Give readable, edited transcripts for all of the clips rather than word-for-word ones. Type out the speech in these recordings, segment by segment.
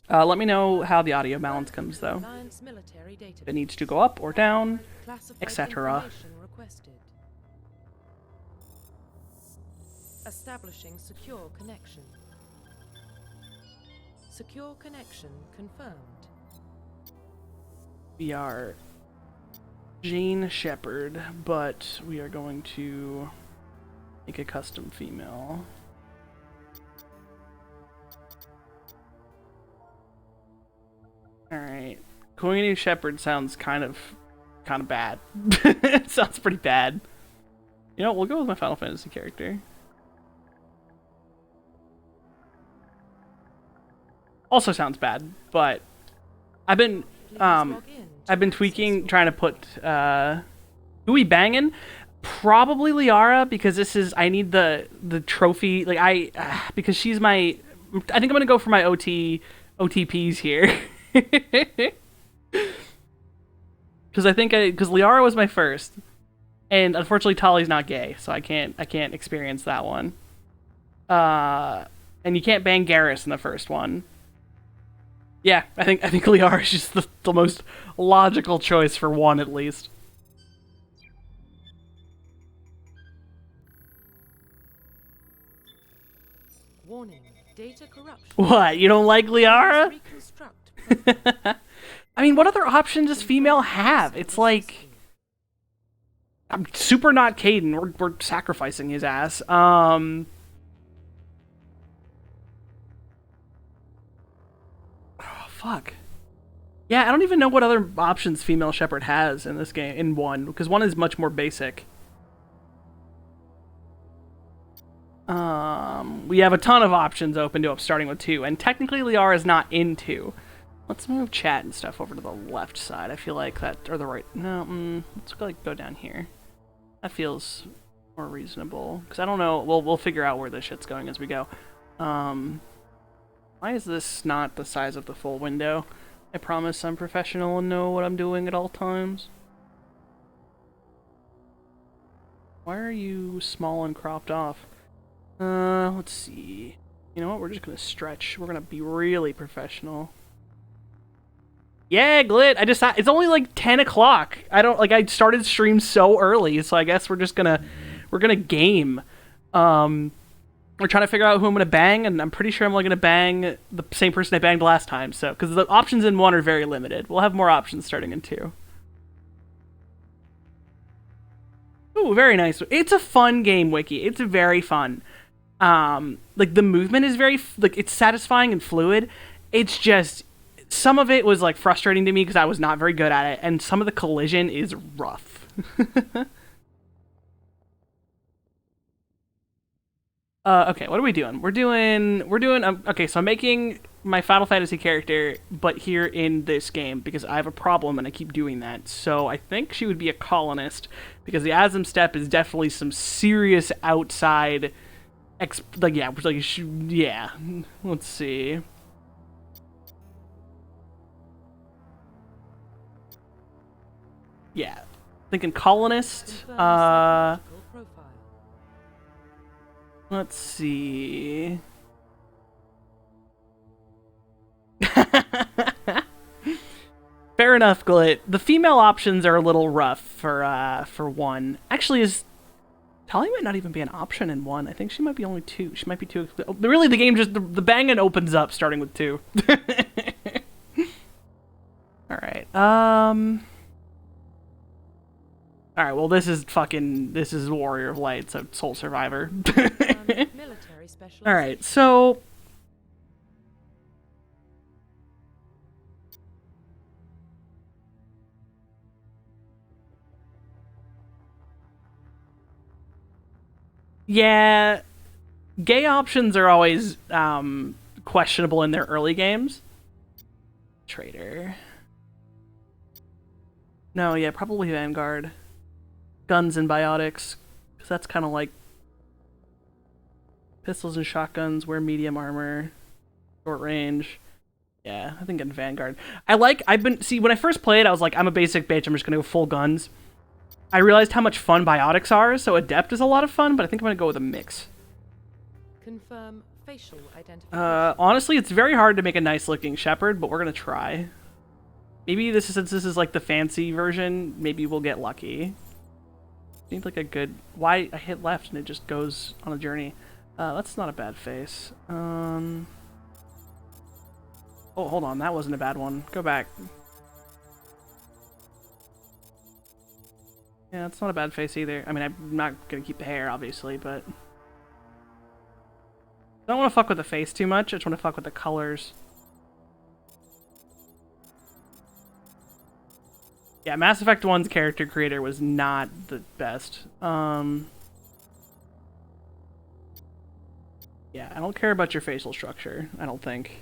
Let me know how the audio balance comes, though. If it needs to go up or down, etc. Establishing secure connection. Secure connection confirmed. We are Jane Shepherd, but we are going to make a custom female. Alright. Queen Shepherd sounds kind of bad. It sounds pretty bad. You know, we'll go with my Final Fantasy character. Also sounds bad, but I've been tweaking, trying to put who we banging? Probably Liara, because this is, I need the trophy, like because she's my, I think I'm gonna go for my OTPs here. Because because Liara was my first, and unfortunately Tali's not gay, so I can't experience that one. And you can't bang Garrus in the first one. Yeah, I think Liara is just the most logical choice for one, at least. Warning, data corruption. What, you don't like Liara? I mean, what other options does female have? It's like, I'm super not Caden. We're sacrificing his ass. Oh, fuck. Yeah, I don't even know what other options female Shepherd has in this game, in 1, because 1 is much more basic. We have a ton of options open to up, starting with 2, and technically Liara is not in 2. Let's move chat and stuff over to the left side. I feel like that, or the right. No, let's go down here. That feels more reasonable, because I don't know. We'll figure out where this shit's going as we go. Why is this not the size of the full window? I promise I'm professional and know what I'm doing at all times. Why are you small and cropped off? Let's see. You know what? We're just gonna stretch. We're gonna be really professional. Yeah, Glit. It's only like 10 o'clock. I started stream so early, so I guess we're gonna game. We're trying to figure out who I'm gonna bang, and I'm pretty sure I'm only gonna bang the same person I banged last time. So, because the options in 1 are very limited, we'll have more options starting in 2. Ooh, very nice. It's a fun game, Wiki. It's very fun. Like the movement is very it's satisfying and fluid. It's just some of it was like frustrating to me because I was not very good at it, and some of the collision is rough. Okay, what are we doing? We're doing okay, so I'm making my Final Fantasy character, but here in this game, because I have a problem and I keep doing that. So I think she would be a colonist, because the Asm step is definitely some serious outside yeah. Let's see. Yeah. Thinking colonist. Let's see. Fair enough, Glit. The female options are a little rough for 1. Actually, Tali might not even be an option in 1. I think she might be only 2. She might be 2. Really, the game just the banging opens up starting with 2. All right. All right. Well, this is Warrior of Light, so Soul Survivor. All right. So. Yeah, gay options are always questionable in their early games. Traitor. No, yeah, probably Vanguard. Guns and biotics, because that's kind of like pistols and shotguns, wear medium armor, short range. Yeah, I think in Vanguard. When I first played, I was like, I'm a basic bitch, I'm just gonna go full guns. I realized how much fun biotics are, so Adept is a lot of fun, but I think I'm gonna go with a mix. Confirm Facial identification. Honestly, it's very hard to make a nice looking shepherd, but we're gonna try. Maybe this is, since this is like the fancy version, maybe we'll get lucky. Need like a good... Why I hit left and it just goes on a journey. That's not a bad face. Oh, hold on, that wasn't a bad one. Go back. Yeah, it's not a bad face either. I mean, I'm not gonna keep the hair, obviously, but... I don't want to fuck with the face too much, I just want to fuck with the colors. Yeah, Mass Effect 1's character creator was not the best. Yeah, I don't care about your facial structure, I don't think.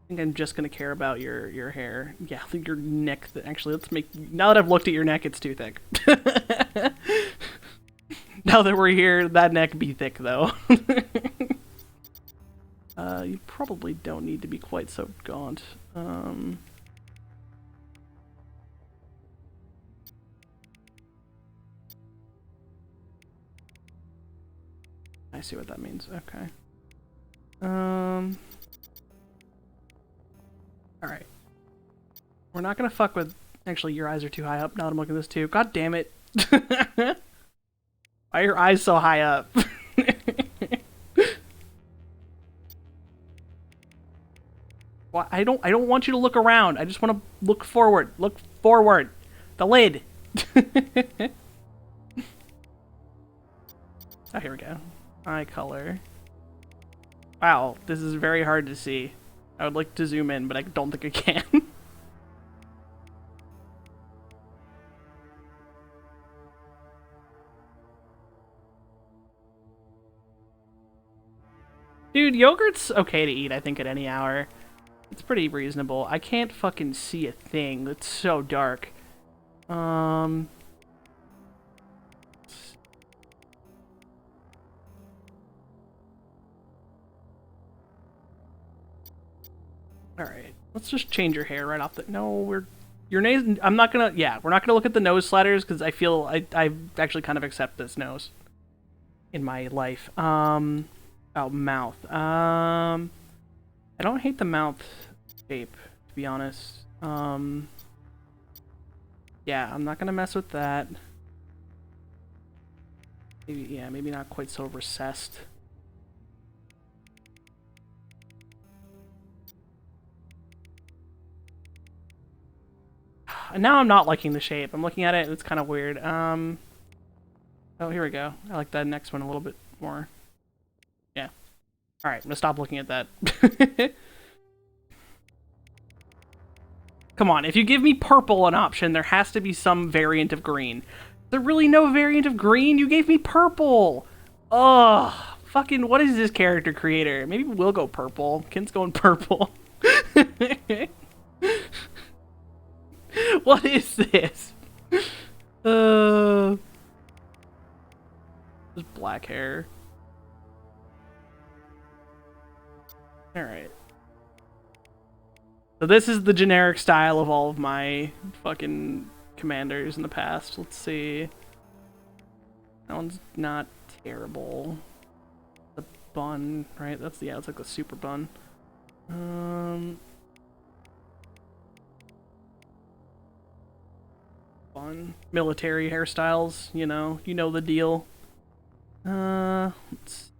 I think I'm just gonna care about your hair. Yeah, I think your neck, actually, let's make... Now that I've looked at your neck, it's too thick. Now that we're here, that neck be thick, though. You probably don't need to be quite so gaunt. I see what that means. Okay. Alright. We're not gonna fuck with... Actually, your eyes are too high up. Now that I'm looking at this too. God damn it. Why are your eyes so high up? Why, I don't want you to look around. I just want to look forward. Look forward. The lid. Oh, here we go. Eye color. Wow, this is very hard to see. I would like to zoom in, but I don't think I can. Dude, yogurt's okay to eat, I think, at any hour. It's pretty reasonable. I can't fucking see a thing. It's so dark. Alright. Let's just change your hair right off the... No, your nose... I'm not gonna... Yeah, we're not gonna look at the nose sliders, because I feel... I actually kind of accept this nose in my life. Oh, mouth. I don't hate the mouth shape, to be honest. Yeah, I'm not gonna mess with that. Maybe, yeah, maybe not quite so recessed. And now I'm not liking the shape. I'm looking at it, and it's kind of weird. Oh, here we go. I like that next one a little bit more. Yeah. Alright, I'm gonna stop looking at that. Come on, if you give me purple an option, there has to be some variant of green. There's really no variant of green? You gave me purple! Ugh. Fucking, what is this character creator? Maybe we'll go purple. Ken's going purple. What is this? Just black hair. Alright. So this is the generic style of all of my fucking commanders in the past. Let's see. That one's not terrible. The bun, right? That's, yeah, it's like a super bun. Fun. Military hairstyles, you know the deal. Let's...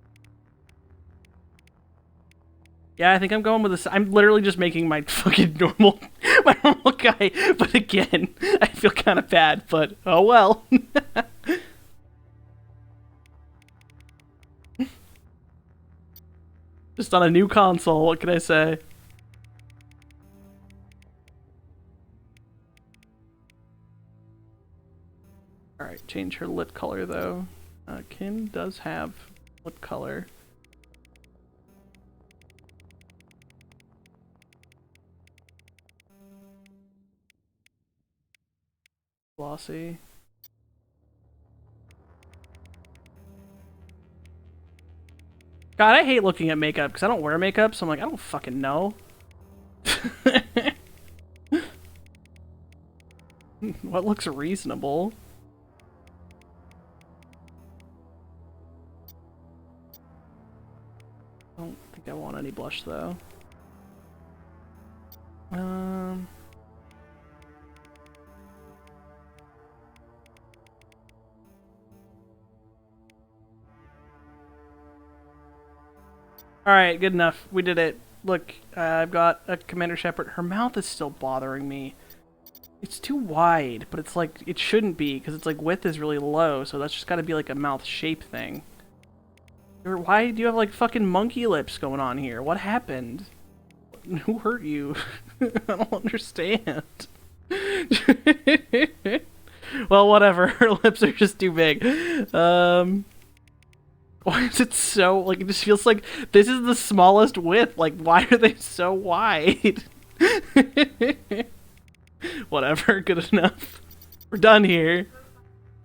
Yeah, I think I'm going with this. I'm literally just making my fucking normal guy, but again, I feel kind of bad, but oh well. Just on a new console, what can I say? Alright, change her lip color though. Kim does have lip color. Glossy. God, I hate looking at makeup because I don't wear makeup, so I'm like, I don't fucking know. What looks reasonable? I don't think I want any blush though. Alright, good enough. We did it. Look, I've got a Commander Shepard. Her mouth is still bothering me. It's too wide, but it's like, it shouldn't be, because it's like width is really low, so that's just gotta be like a mouth shape thing. Why do you have like fucking monkey lips going on here? What happened? Who hurt you? I don't understand. Well, whatever. Her lips are just too big. Why is it so, like, it just feels like this is the smallest width. Like, why are they so wide? Whatever, good enough. We're done here.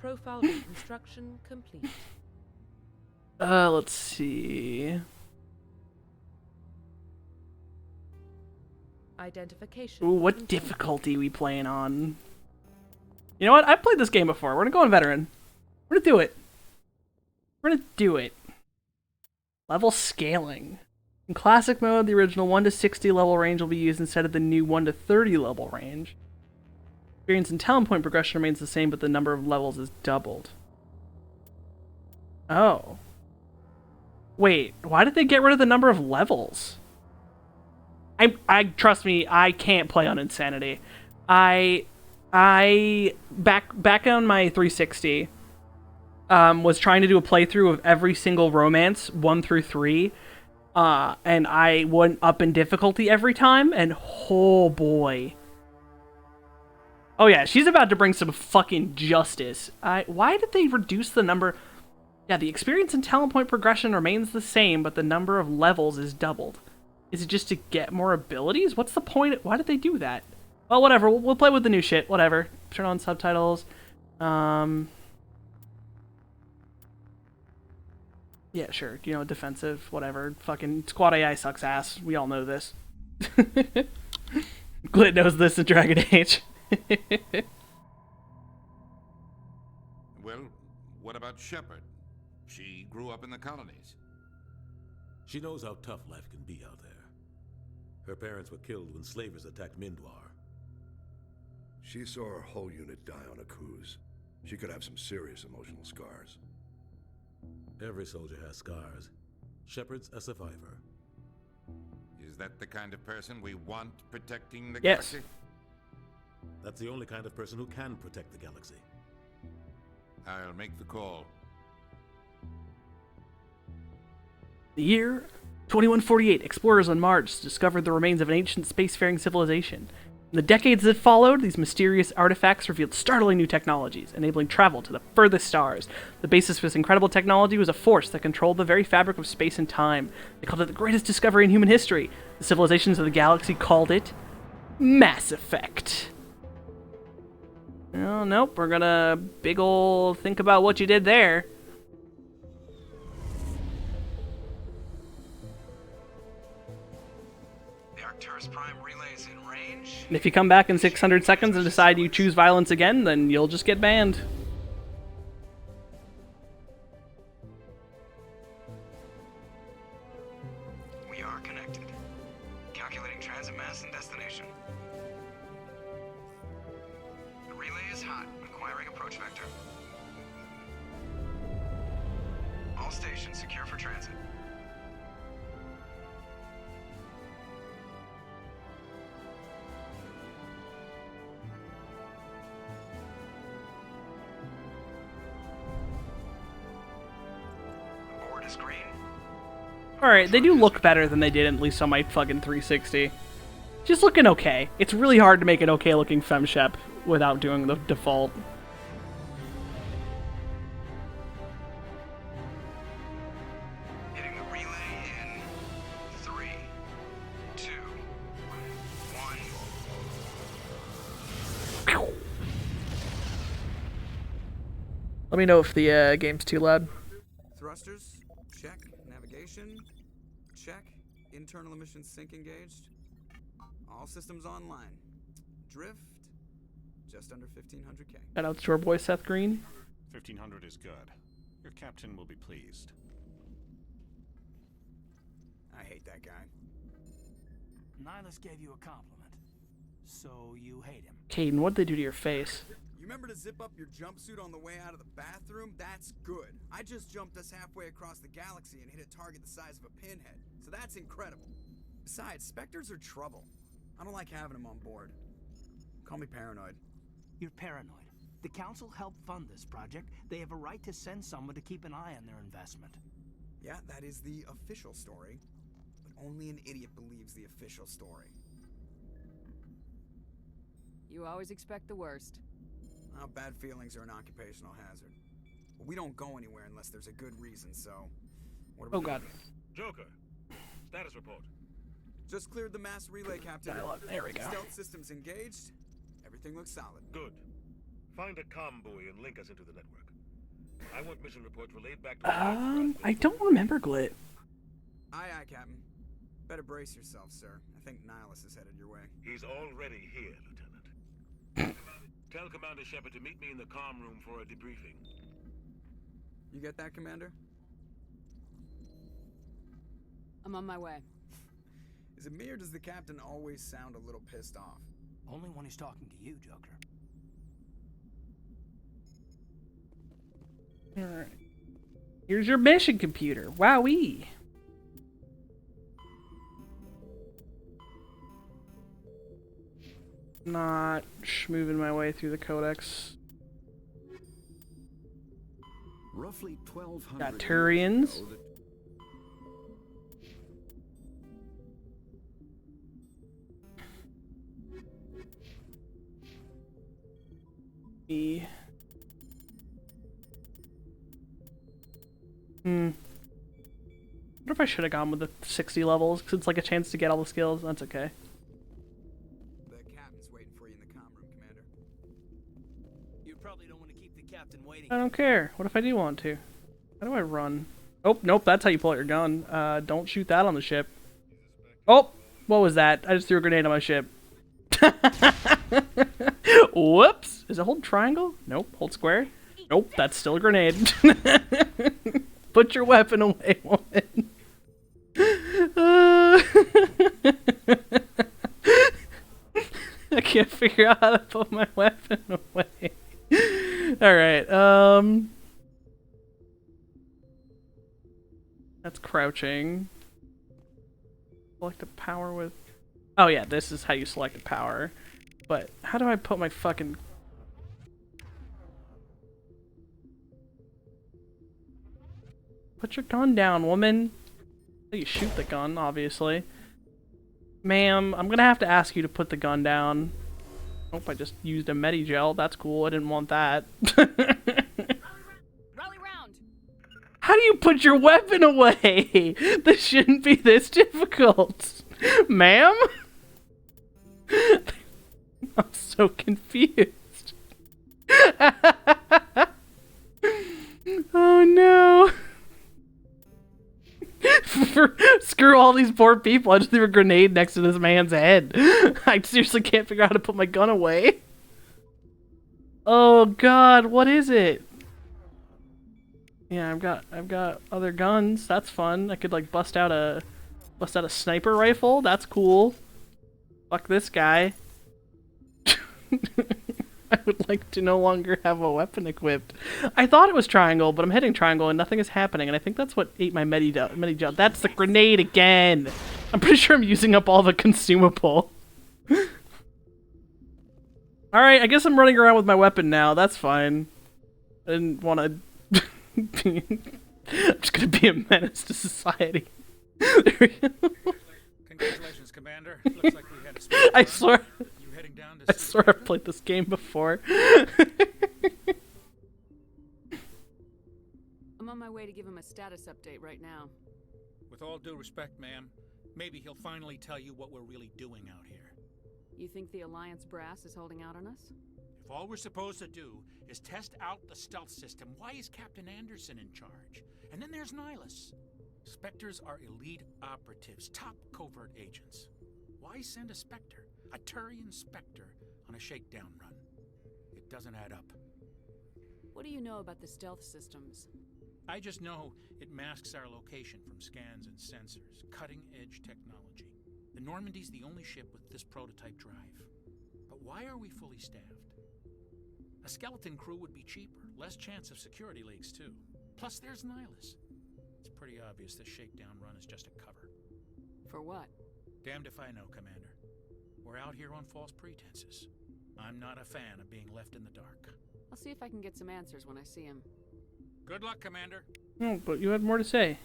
Profile reconstruction complete. Let's see. Identification. Ooh, what difficulty we playing on? You know what? I've played this game before. We're gonna go on veteran. We're gonna do it. We're gonna do it. Level scaling. In classic mode, the original 1 to 60 level range will be used instead of the new 1 to 30 level range. Experience and talent point progression remains the same, but the number of levels is doubled. Oh. Wait, why did they get rid of the number of levels? I trust me, I can't play on Insanity. I back on my 360 was trying to do a playthrough of every single romance 1 through 3. And I went up in difficulty every time, and oh boy. Oh yeah, she's about to bring some fucking justice. Why did they reduce the number? Yeah, the experience and talent point progression remains the same, but the number of levels is doubled. Is it just to get more abilities? What's the point? Why did they do that? Well, whatever. We'll play with the new shit. Whatever. Turn on subtitles. Yeah, sure. You know, defensive, whatever. Fucking squad AI sucks ass. We all know this. Glit knows this in Dragon Age. Well, what about Shepard? She grew up in the colonies. She knows how tough life can be out there. Her parents were killed when slavers attacked Mindwar. She saw her whole unit die on a cruise. She could have some serious emotional scars. Every soldier has scars. Shepard's a survivor. Is that the kind of person we want protecting the Yes. galaxy? That's the only kind of person who can protect the galaxy. I'll make the call. The year 2148, explorers on Mars discovered the remains of an ancient spacefaring civilization. In the decades that followed, these mysterious artifacts revealed startling new technologies, enabling travel to the furthest stars. The basis for this incredible technology was a force that controlled the very fabric of space and time. They called it the greatest discovery in human history. The civilizations of the galaxy called it Mass Effect. Oh, nope, we're gonna big ol' think about what you did there. Prime relays in range. And if you come back in 600 seconds and decide you choose violence again, then you'll just get banned. We are connected. Calculating transit mass and destination. The relay is hot, acquiring approach vector. All stations secure for transit. Alright, they do look better than they did at least on my fucking 360. Just looking okay. It's really hard to make an okay looking FemShep without doing the default. Hitting the relay in 3, 2, 1. Let me know if the game's too loud. Thrusters, check. Navigation, check. Internal emissions sync engaged. All systems online. Drift, just under 1500K. Shout out to our boy Seth Green. 1500 is good. Your captain will be pleased. that guy. Nihilus gave you a compliment. So you hate him. Caden, what'd they do to your face? You remember to zip up your jumpsuit on the way out of the bathroom? That's good. I just jumped us halfway across the galaxy and hit a target the size of a pinhead. So that's incredible. Besides, Spectres are trouble. I don't like having them on board. Call me paranoid. You're paranoid. The Council helped fund this project. They have a right to send someone to keep an eye on their investment. Yeah, that is the official story. But only an idiot believes the official story. You always expect the worst. Well, bad feelings are an occupational hazard. But we don't go anywhere unless there's a good reason, so... What are we God. Joker, status report. Just cleared the mass relay, Captain. Dialogue. There we go. Stealth systems engaged. Everything looks solid. Good. Find a comm buoy and link us into the network. I want mission reports relayed back to I don't remember Glit. Aye, aye, Captain. Better brace yourself, sir. I think Nihilus is headed your way. He's already here, Lieutenant. Tell Commander Shepard to meet me in the comm room for a debriefing. You get that, Commander? I'm on my way. Is it me or does the Captain always sound a little pissed off? Only when he's talking to you, Joker. Alright. Here's your mission computer. Wowee. Not moving my way through the codex. Roughly 1,200 Got Turians. Wonder if I should have gone with the 60 levels, because it's like a chance to get all the skills. That's okay. The Captain's waiting for you in the comm room, Commander. You probably don't want to keep the captain waiting. I don't care. What if I do want to? How do I run? Oh, nope, that's how you pull out your gun. Don't shoot that on the ship. Oh, what was that? I just threw a grenade on my ship. Whoops. Is it hold triangle? Nope. Hold square? Nope, that's still a grenade. Put your weapon away, woman. I can't figure out how to put my weapon away. Alright, that's crouching. Select a power with... Oh yeah, this is how you select a power. But how do I put my fucking... Put your gun down, woman. You shoot the gun, obviously. Ma'am, I'm gonna have to ask you to put the gun down. Nope, I just used a Medigel. That's cool. I didn't want that. Rally round. How do you put your weapon away? This shouldn't be this difficult. Ma'am? I'm so confused. Oh no. Screw all these poor people. I just threw a grenade next to this man's head. I seriously can't figure out how to put my gun away. Oh god, what is it? Yeah, I've got other guns. That's fun. I could like bust out a sniper rifle. That's cool. Fuck this guy. I would like to no longer have a weapon equipped. I thought it was triangle, but I'm hitting triangle and nothing is happening, and I think that's what ate my Medigel. That's the grenade again! I'm pretty sure I'm using up all the consumable. Alright, I guess I'm running around with my weapon now. That's fine. I didn't want to... I'm just gonna be a menace to society. There we go. Congratulations, Commander. Looks like we had a I swear... heading down to I swear I've played this game before. I'm on my way to give him a status update right now. With all due respect, ma'am, maybe he'll finally tell you what we're really doing out here. You think the Alliance brass is holding out on us? If all we're supposed to do is test out the stealth system, why is Captain Anderson in charge? And then there's Nihilus. Spectres are elite operatives, top covert agents. Why send a Spectre, a Turian Spectre, on a shakedown run? It doesn't add up. What do you know about the stealth systems? I just know it masks our location from scans and sensors. Cutting-edge technology. The Normandy's the only ship with this prototype drive. But why are we fully staffed? A skeleton crew would be cheaper, less chance of security leaks too. Plus there's Nihilus. It's pretty obvious this shakedown run is just a cover. For what? Damned if I know, Commander. We're out here on false pretenses. I'm not a fan of being left in the dark. I'll see if I can get some answers when I see him. Good luck, Commander. Oh, but you had more to say.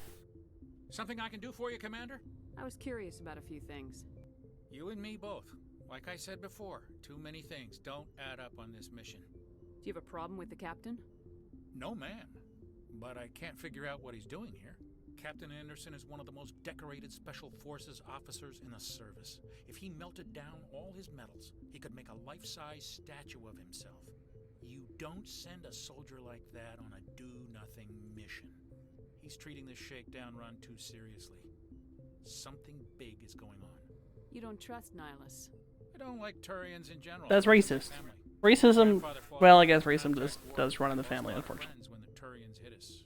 Something I can do for you, Commander? I was curious about a few things. You and me both. Like I said before, too many things don't add up on this mission. Do you have a problem with the captain? No, man. But I can't figure out what he's doing here. Captain Anderson is one of the most decorated Special Forces officers in the service. If he melted down all his medals, he could make a life-size statue of himself. You don't send a soldier like that on a do-nothing mission. He's treating this shakedown run too seriously. Something big is going on. You don't trust Nihilus? I don't like Turians in general. That's racist. Racism, well, I guess racism does run in the family, unfortunately. When the Turians hit us.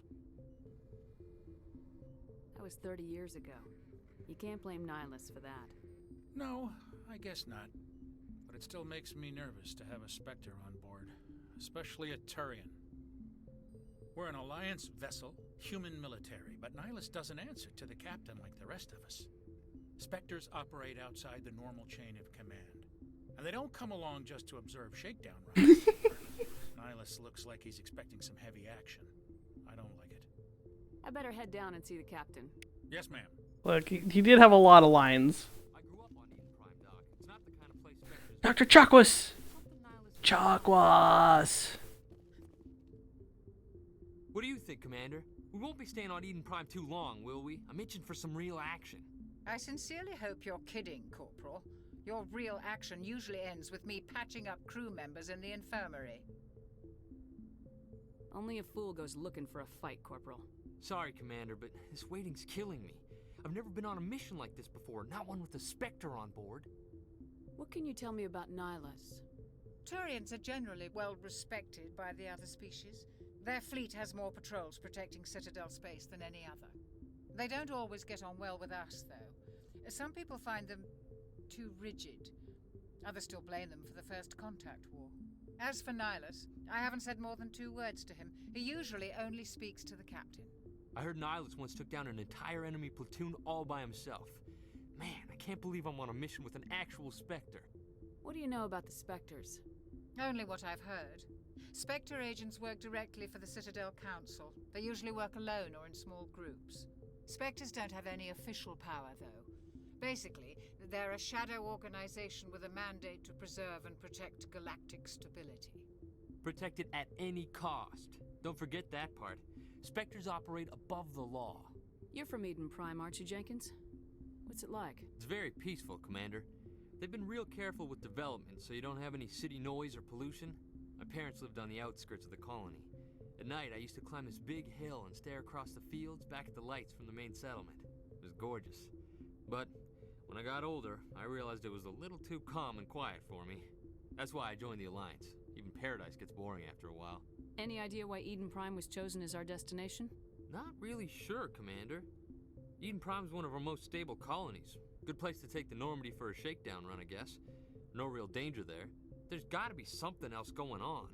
That was 30 years ago. You can't blame Nihilus for that. No, I guess not. But it still makes me nervous to have a Spectre on board. Especially a Turian. We're an Alliance vessel, human military, but Nihilus doesn't answer to the captain like the rest of us. Spectres operate outside the normal chain of command. And they don't come along just to observe shakedown runs. Nihilus looks like he's expecting some heavy action. I don't like it. I better head down and see the captain. Yes, ma'am. Look, he did have a lot of lines. I grew up on Eden Prime, Doc. It's not the kind of place Spectres... Dr. Chakwas! Chakwas! What do you think, Commander? We won't be staying on Eden Prime too long, will we? I'm itching for some real action. I sincerely hope you're kidding, Corporal. Your real action usually ends with me patching up crew members in the infirmary. Only a fool goes looking for a fight, Corporal. Sorry, Commander, but this waiting's killing me. I've never been on a mission like this before, not one with a Spectre on board. What can you tell me about Nihilus? Turians are generally well respected by the other species. Their fleet has more patrols protecting Citadel space than any other. They don't always get on well with us, though. Some people find them too rigid. Others still blame them for the First Contact War. As for Nihilus, I haven't said more than 2 words to him. He usually only speaks to the captain. I heard Nihilus once took down an entire enemy platoon all by himself. Man, I can't believe I'm on a mission with an actual Spectre. What do you know about the Spectres? Only what I've heard. Spectre agents work directly for the Citadel Council. They usually work alone or in small groups. Spectres don't have any official power, though. Basically, they're a shadow organization with a mandate to preserve and protect galactic stability. Protected at any cost. Don't forget that part. Spectres operate above the law. You're from Eden Prime, aren't you, Jenkins? What's it like? It's very peaceful, Commander. They've been real careful with development, so you don't have any city noise or pollution. My parents lived on the outskirts of the colony. At night, I used to climb this big hill and stare across the fields back at the lights from the main settlement. It was gorgeous. But when I got older, I realized it was a little too calm and quiet for me. That's why I joined the Alliance. Even Paradise gets boring after a while. Any idea why Eden Prime was chosen as our destination? Not really sure, Commander. Eden Prime's one of our most stable colonies. Good place to take the Normandy for a shakedown run, I guess. No real danger there. There's gotta be something else going on.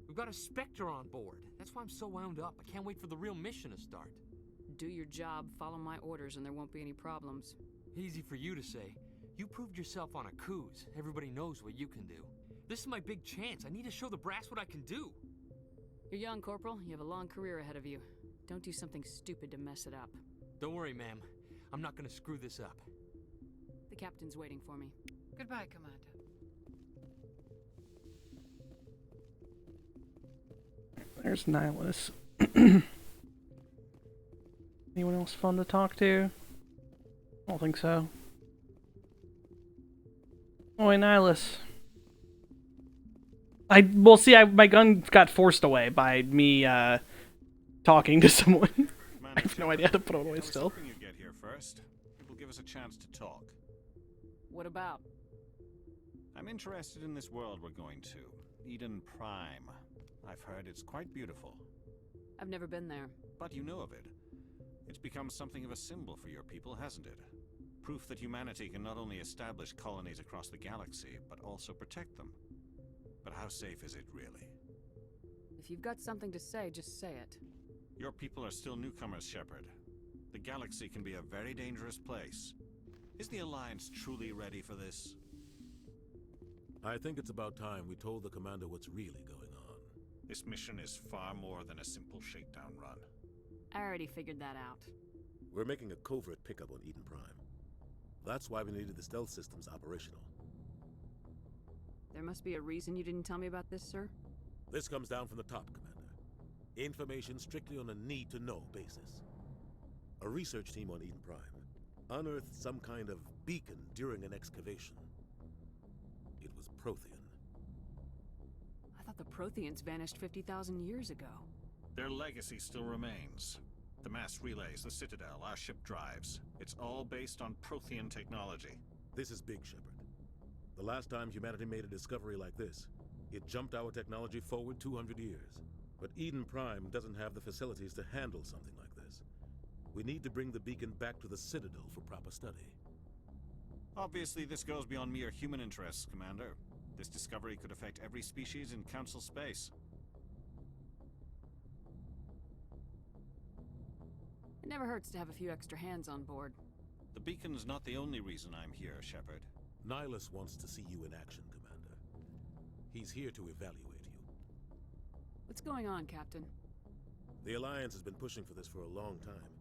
We've got a Spectre on board. That's why I'm so wound up. I can't wait for the real mission to start. Do your job, follow my orders, and there won't be any problems. Easy for you to say. You proved yourself on a cruise. Everybody knows what you can do. This is my big chance. I need to show the brass what I can do. You're young, Corporal. You have a long career ahead of you. Don't do something stupid to mess it up. Don't worry, ma'am. I'm not gonna screw this up. The captain's waiting for me. Goodbye, Commander. There's Nihilus. Anyone else fun to talk to? I don't think so. Oh, hey, Nihilus. Well, see, my gun got forced away by me talking to someone. I have no idea how to put it away still. You get here first. It will give us a chance to talk. What about? I'm interested in this world we're going to. Eden Prime. I've heard it's quite beautiful. I've never been there. But you know of it. It's become something of a symbol for your people, hasn't it? Proof that humanity can not only establish colonies across the galaxy, but also protect them. But how safe is it, really? If you've got something to say, just say it. Your people are still newcomers, Shepard. The galaxy can be a very dangerous place. Is the Alliance truly ready for this? I think it's about time we told the commander what's really going on. This mission is far more than a simple shakedown run. I already figured that out. We're making a covert pickup on Eden Prime. That's why we needed the stealth systems operational. There must be a reason you didn't tell me about this, sir? This comes down from the top, Commander. Information strictly on a need-to-know basis. A research team on Eden Prime unearthed some kind of beacon during an excavation. It was Prothean. I thought the Protheans vanished 50,000 years ago. Their legacy still remains. The mass relays, the Citadel, our ship drives. It's all based on Prothean technology. This is big, Shepard. The last time humanity made a discovery like this, it jumped our technology forward 200 years. But Eden Prime doesn't have the facilities to handle something like this. We need to bring the beacon back to the Citadel for proper study. Obviously, this goes beyond mere human interests, Commander. This discovery could affect every species in Council space. It never hurts to have a few extra hands on board. The beacon's not the only reason I'm here, Shepard. Nihilus wants to see you in action, Commander. He's here to evaluate you. What's going on, Captain? The Alliance has been pushing for this for a long time.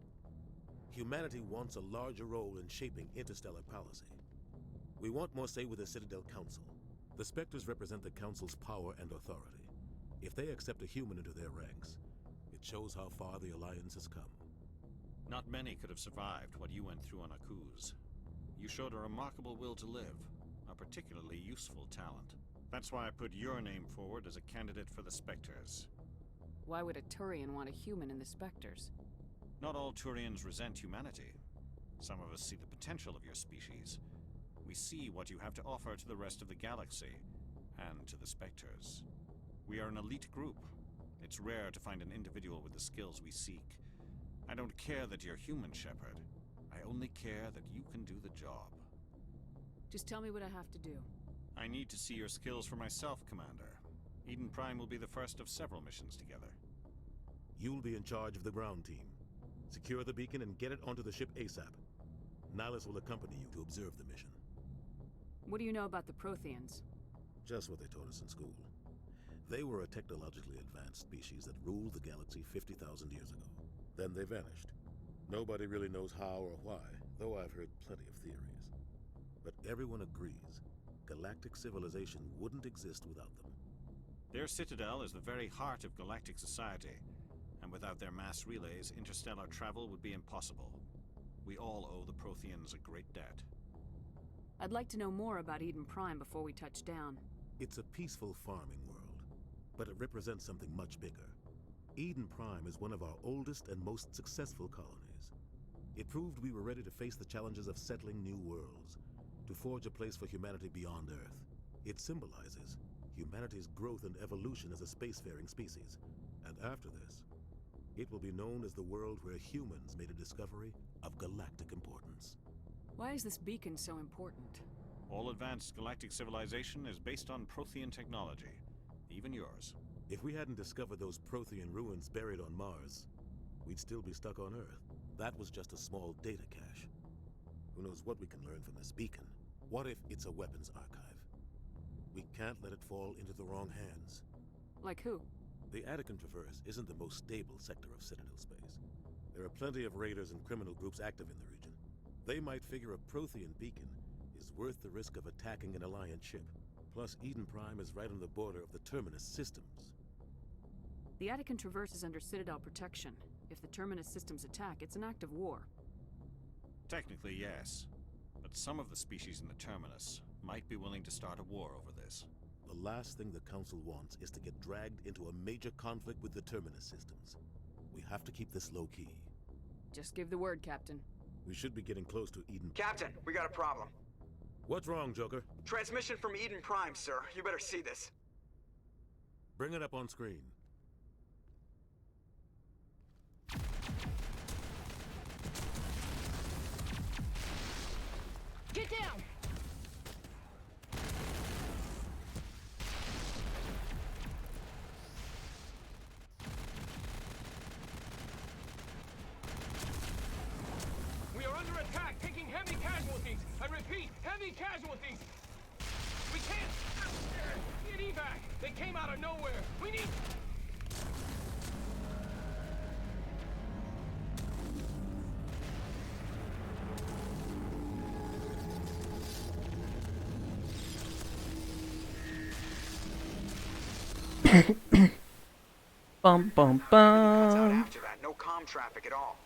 Humanity wants a larger role in shaping interstellar policy. We want more say with the Citadel Council. The Spectres represent the Council's power and authority. If they accept a human into their ranks, it shows how far the Alliance has come. Not many could have survived what you went through on Akuz. You showed a remarkable will to live, a particularly useful talent. That's why I put your name forward as a candidate for the Spectres. Why would a Turian want a human in the Spectres? Not all Turians resent humanity. Some of us see the potential of your species. We see what you have to offer to the rest of the galaxy, and to the Spectres. We are an elite group. It's rare to find an individual with the skills we seek. I don't care that you're human, Shepard. I only care that you can do the job. Just tell me what I have to do. I need to see your skills for myself, Commander. Eden Prime will be the first of several missions together. You'll be in charge of the ground team. Secure the beacon and get it onto the ship ASAP. Nihilus will accompany you to observe the mission. What do you know about the Protheans? Just what they taught us in school. They were a technologically advanced species that ruled the galaxy 50,000 years ago. Then they vanished. Nobody really knows how or why, though I've heard plenty of theories. But everyone agrees, galactic civilization wouldn't exist without them. Their citadel is the very heart of galactic society, and without their mass relays, interstellar travel would be impossible. We all owe the Protheans a great debt. I'd like to know more about Eden Prime before we touch down. It's a peaceful farming world, but it represents something much bigger. Eden Prime is one of our oldest and most successful colonies. It proved we were ready to face the challenges of settling new worlds, to forge a place for humanity beyond Earth. It symbolizes humanity's growth and evolution as a spacefaring species. And after this, it will be known as the world where humans made a discovery of galactic importance. Why is this beacon so important? All advanced galactic civilization is based on Prothean technology, even yours. If we hadn't discovered those Prothean ruins buried on Mars, we'd still be stuck on Earth. That was just a small data cache. Who knows what we can learn from this beacon? What if it's a weapons archive? We can't let it fall into the wrong hands. Like who? The Attican Traverse isn't the most stable sector of Citadel space. There are plenty of raiders and criminal groups active in the region. They might figure a Prothean beacon is worth the risk of attacking an Alliance ship. Plus, Eden Prime is right on the border of the Terminus systems. The Attican Traverse is under Citadel protection. If the Terminus systems attack, it's an act of war. Technically, yes. But some of the species in the Terminus might be willing to start a war over this. The last thing the Council wants is to get dragged into a major conflict with the Terminus systems. We have to keep this low-key. Just give the word, Captain. We should be getting close to Eden. Captain, we got a problem. What's wrong, Joker? Transmission from Eden Prime, sir. You better see this. Bring it up on screen. Get down! We are under attack, taking heavy casualties. I repeat, heavy casualties. We can't get evac. They came out of nowhere. We need. Bum bum Cuts out bum. after that. No comm traffic at all.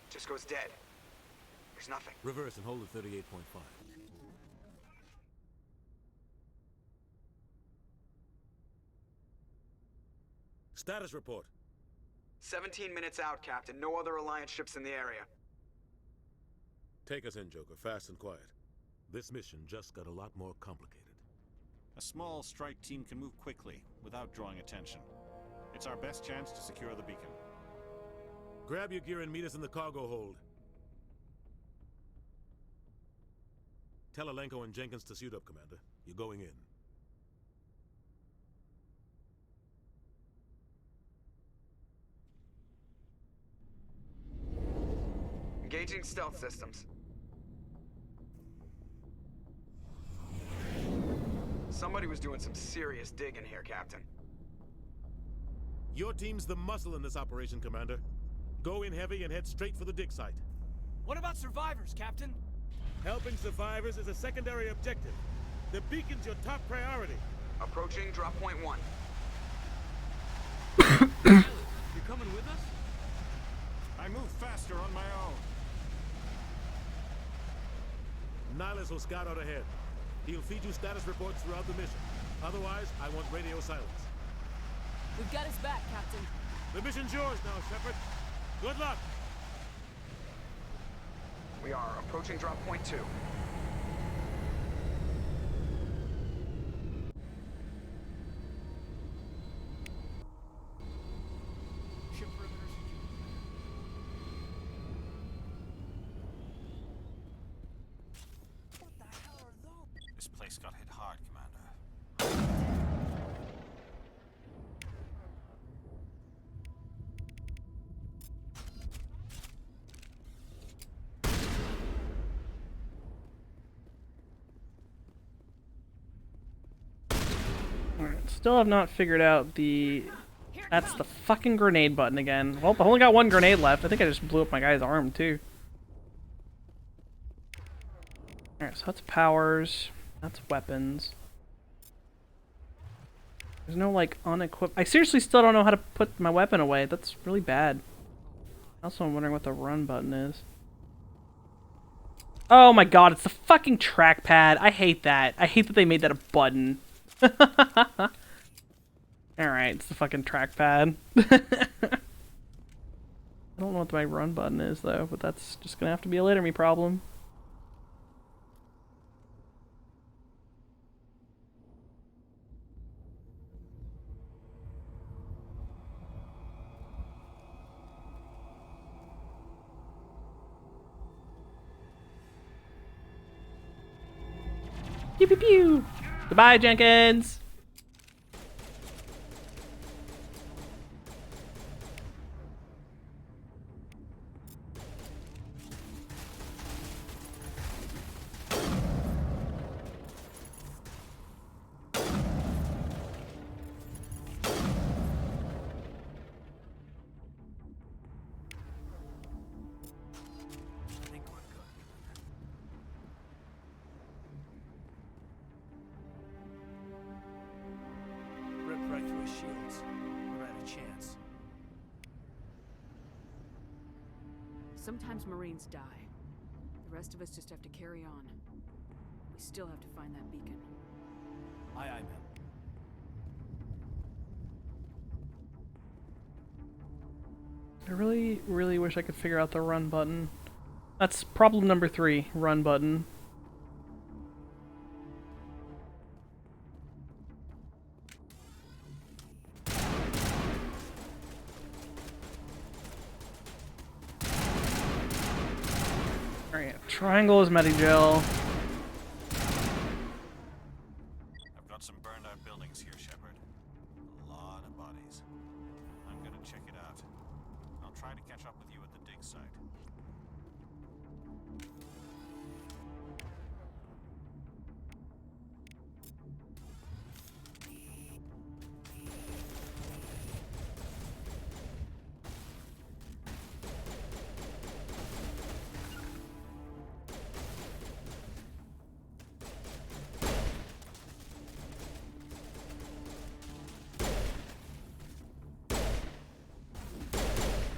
Just goes dead. There's nothing. Reverse and hold at 38.5. Status report. 17 minutes out, Captain. No other Alliance ships in the area. Take us in, Joker, fast and quiet. This mission just got a lot more complicated. A small strike team can move quickly, without drawing attention. It's our best chance to secure the beacon. Grab your gear and meet us in the cargo hold. Tell Alenko and Jenkins to suit up, Commander. You're going in. Engaging stealth systems. Somebody was doing some serious digging here, Captain. Your team's the muscle in this operation, Commander. Go in heavy and head straight for the dig site. What about survivors, Captain? Helping survivors is a secondary objective. The beacon's your top priority. Approaching drop point 1. You're coming with us? I move faster on my own. Nihilus will scout out ahead. He'll feed you status reports throughout the mission. Otherwise, I want radio silence. We've got his back, Captain. The mission's yours now, Shepard. Good luck! We are approaching drop point 2. Ship perimeter secure. What the hell are those? This place got hit hard, Commander. Alright, still have not figured out the... That's the fucking grenade button again. Well, I only got one grenade left. I think I just blew up my guy's arm, too. Alright, so that's powers. That's weapons. There's no, like, unequipped... I seriously still don't know how to put my weapon away. That's really bad. Also, I'm wondering what the run button is. Oh my god, it's the fucking trackpad. I hate that. I hate that they made that a button. Alright, it's the fucking trackpad. I don't know what my run button is, though, but that's just gonna have to be a later me problem. Pew pew pew! Goodbye, Jenkins! Rip right through his shields. We're out of chance. Sometimes Marines die. The rest of us just have to carry on. We still have to find that beacon. Aye, aye, ma'am. I really, really wish I could figure out the run button. That's problem number 3, run button. Alright, triangle is Medigel.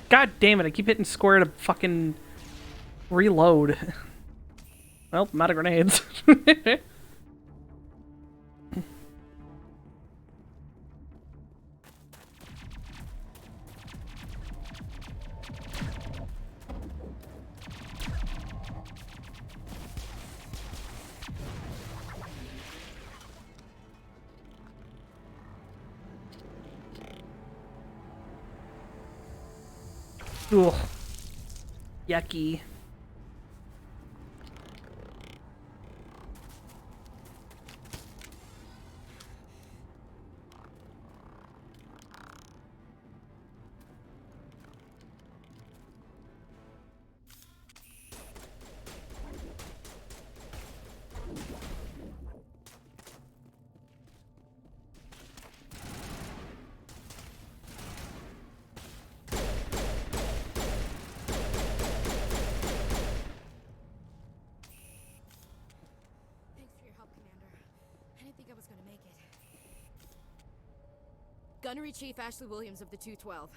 God damn it, I keep hitting square to fucking reload. Well, I'm out of grenades. Ugh. Yucky. Gunnery Chief Ashley Williams of the 212.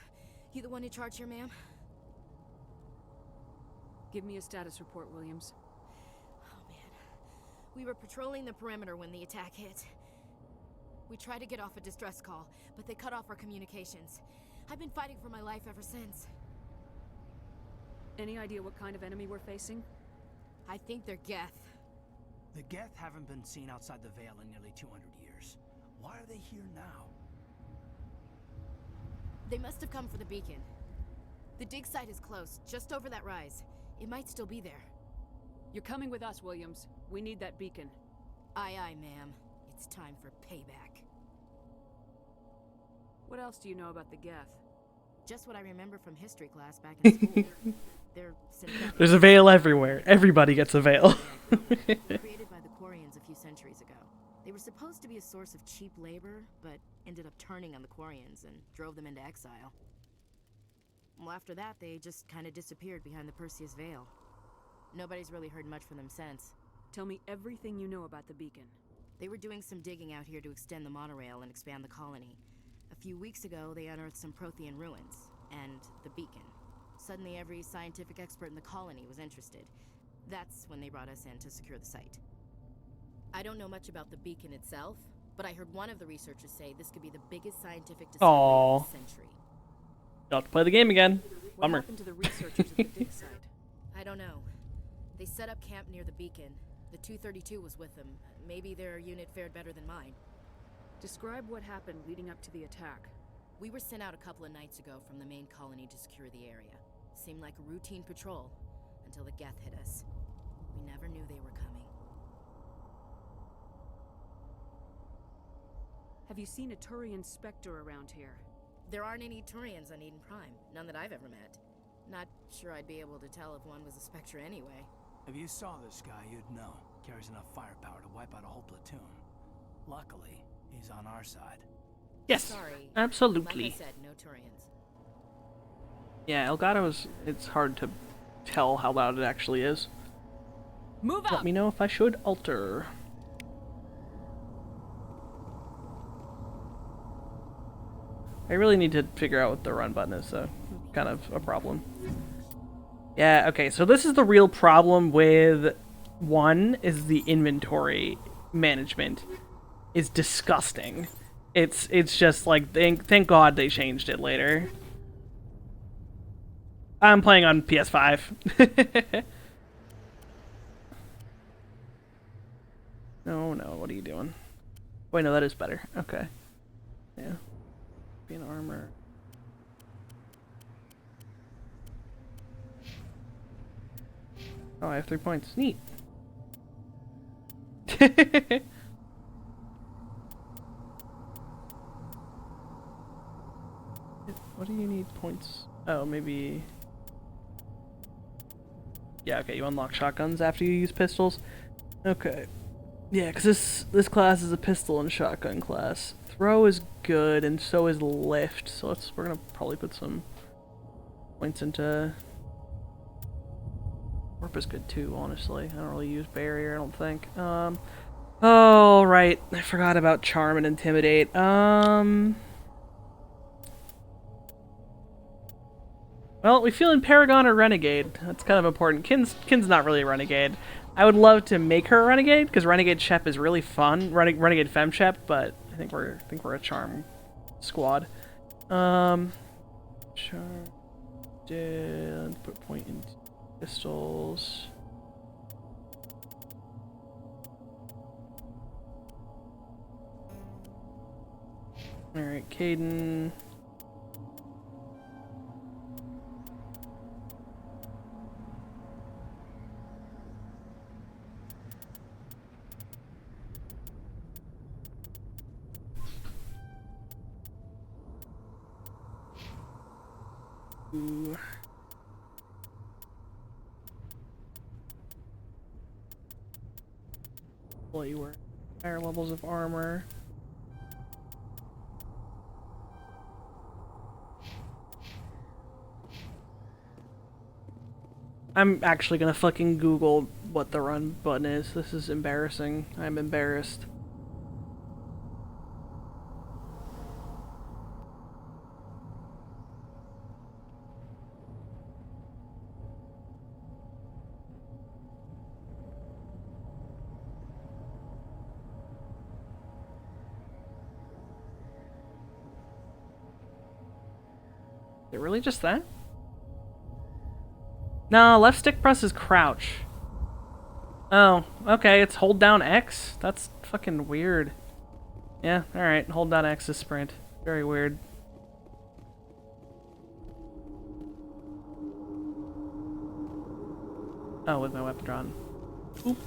You the one in charge here, ma'am? Give me a status report, Williams. Oh, man. We were patrolling the perimeter when the attack hit. We tried to get off a distress call, but they cut off our communications. I've been fighting for my life ever since. Any idea what kind of enemy we're facing? I think they're Geth. The Geth haven't been seen outside the Veil in nearly 200 years. Why are they here now? They must have come for the beacon. The dig site is close, just over that rise. It might still be there. You're coming with us, Williams. We need that beacon. Aye, aye, ma'am. It's time for payback. What else do you know about the Geth? Just what I remember from history class back in school. They're synthetic. There's a veil everywhere. Everybody gets a veil. Created by the Quarians a few centuries ago. They were supposed to be a source of cheap labor, but ended up turning on the Quarians and drove them into exile. Well, after that, they just kind of disappeared behind the Perseus Veil. Nobody's really heard much from them since. Tell me everything you know about the beacon. They were doing some digging out here to extend the monorail and expand the colony. A few weeks ago, they unearthed some Prothean ruins, and the beacon. Suddenly, every scientific expert in the colony was interested. That's when they brought us in to secure the site. I don't know much about the beacon itself, but I heard one of the researchers say this could be the biggest scientific discovery of the century. You'll have to play the game again. Bummer. What happened to the researchers at the dig site? I don't know. They set up camp near the beacon. The 232 was with them. Maybe their unit fared better than mine. Describe what happened leading up to the attack. We were sent out a couple of nights ago from the main colony to secure the area. Seemed like a routine patrol, until the Geth hit us. We never knew they were coming. Have you seen a Turian Spectre around here? There aren't any Turians on Eden Prime. None that I've ever met. Not sure I'd be able to tell if one was a Spectre anyway. If you saw this guy, you'd know. Carries enough firepower to wipe out a whole platoon. Luckily, he's on our side. Yes, sorry. absolutely. Like I said, no Turians. Yeah, Elgato's, it's hard to tell how loud it actually is. Move up! Let me know if I should alter. I really need to figure out what the run button is, so kind of a problem. Yeah, okay, so this is the real problem with 1, is the inventory management is disgusting. It's just like, thank God they changed it later. I'm playing on PS5. No, what are you doing? Wait, no, that is better. Okay. Yeah. Being armor. Oh, I have 3 points. Neat. What do you need points? Oh, maybe... Yeah, okay, you unlock shotguns after you use pistols. Okay. Yeah, because this class is a pistol and shotgun class. Throw is good, and so is lift. So we're gonna probably put some points into... Warp is good too, honestly. I don't really use barrier, I don't think. Oh, right. I forgot about charm and intimidate. Well, we feeling Paragon or Renegade. That's kind of important. Kin's not really a Renegade. I would love to make her a Renegade because Renegade Shep is really fun. Renegade Fem Shep, but I think we're a Charm squad. Charm. Let's put point into pistols. All right, Caden. Ooh. Well, you were higher levels of armor. I'm actually gonna fucking Google what the run button is. This is embarrassing. I'm embarrassed. Is it really just that? No, left stick press is crouch. Oh, okay, it's hold down X? That's fucking weird. Yeah, alright, hold down X is sprint. Very weird. Oh, with my weapon drawn. Oop.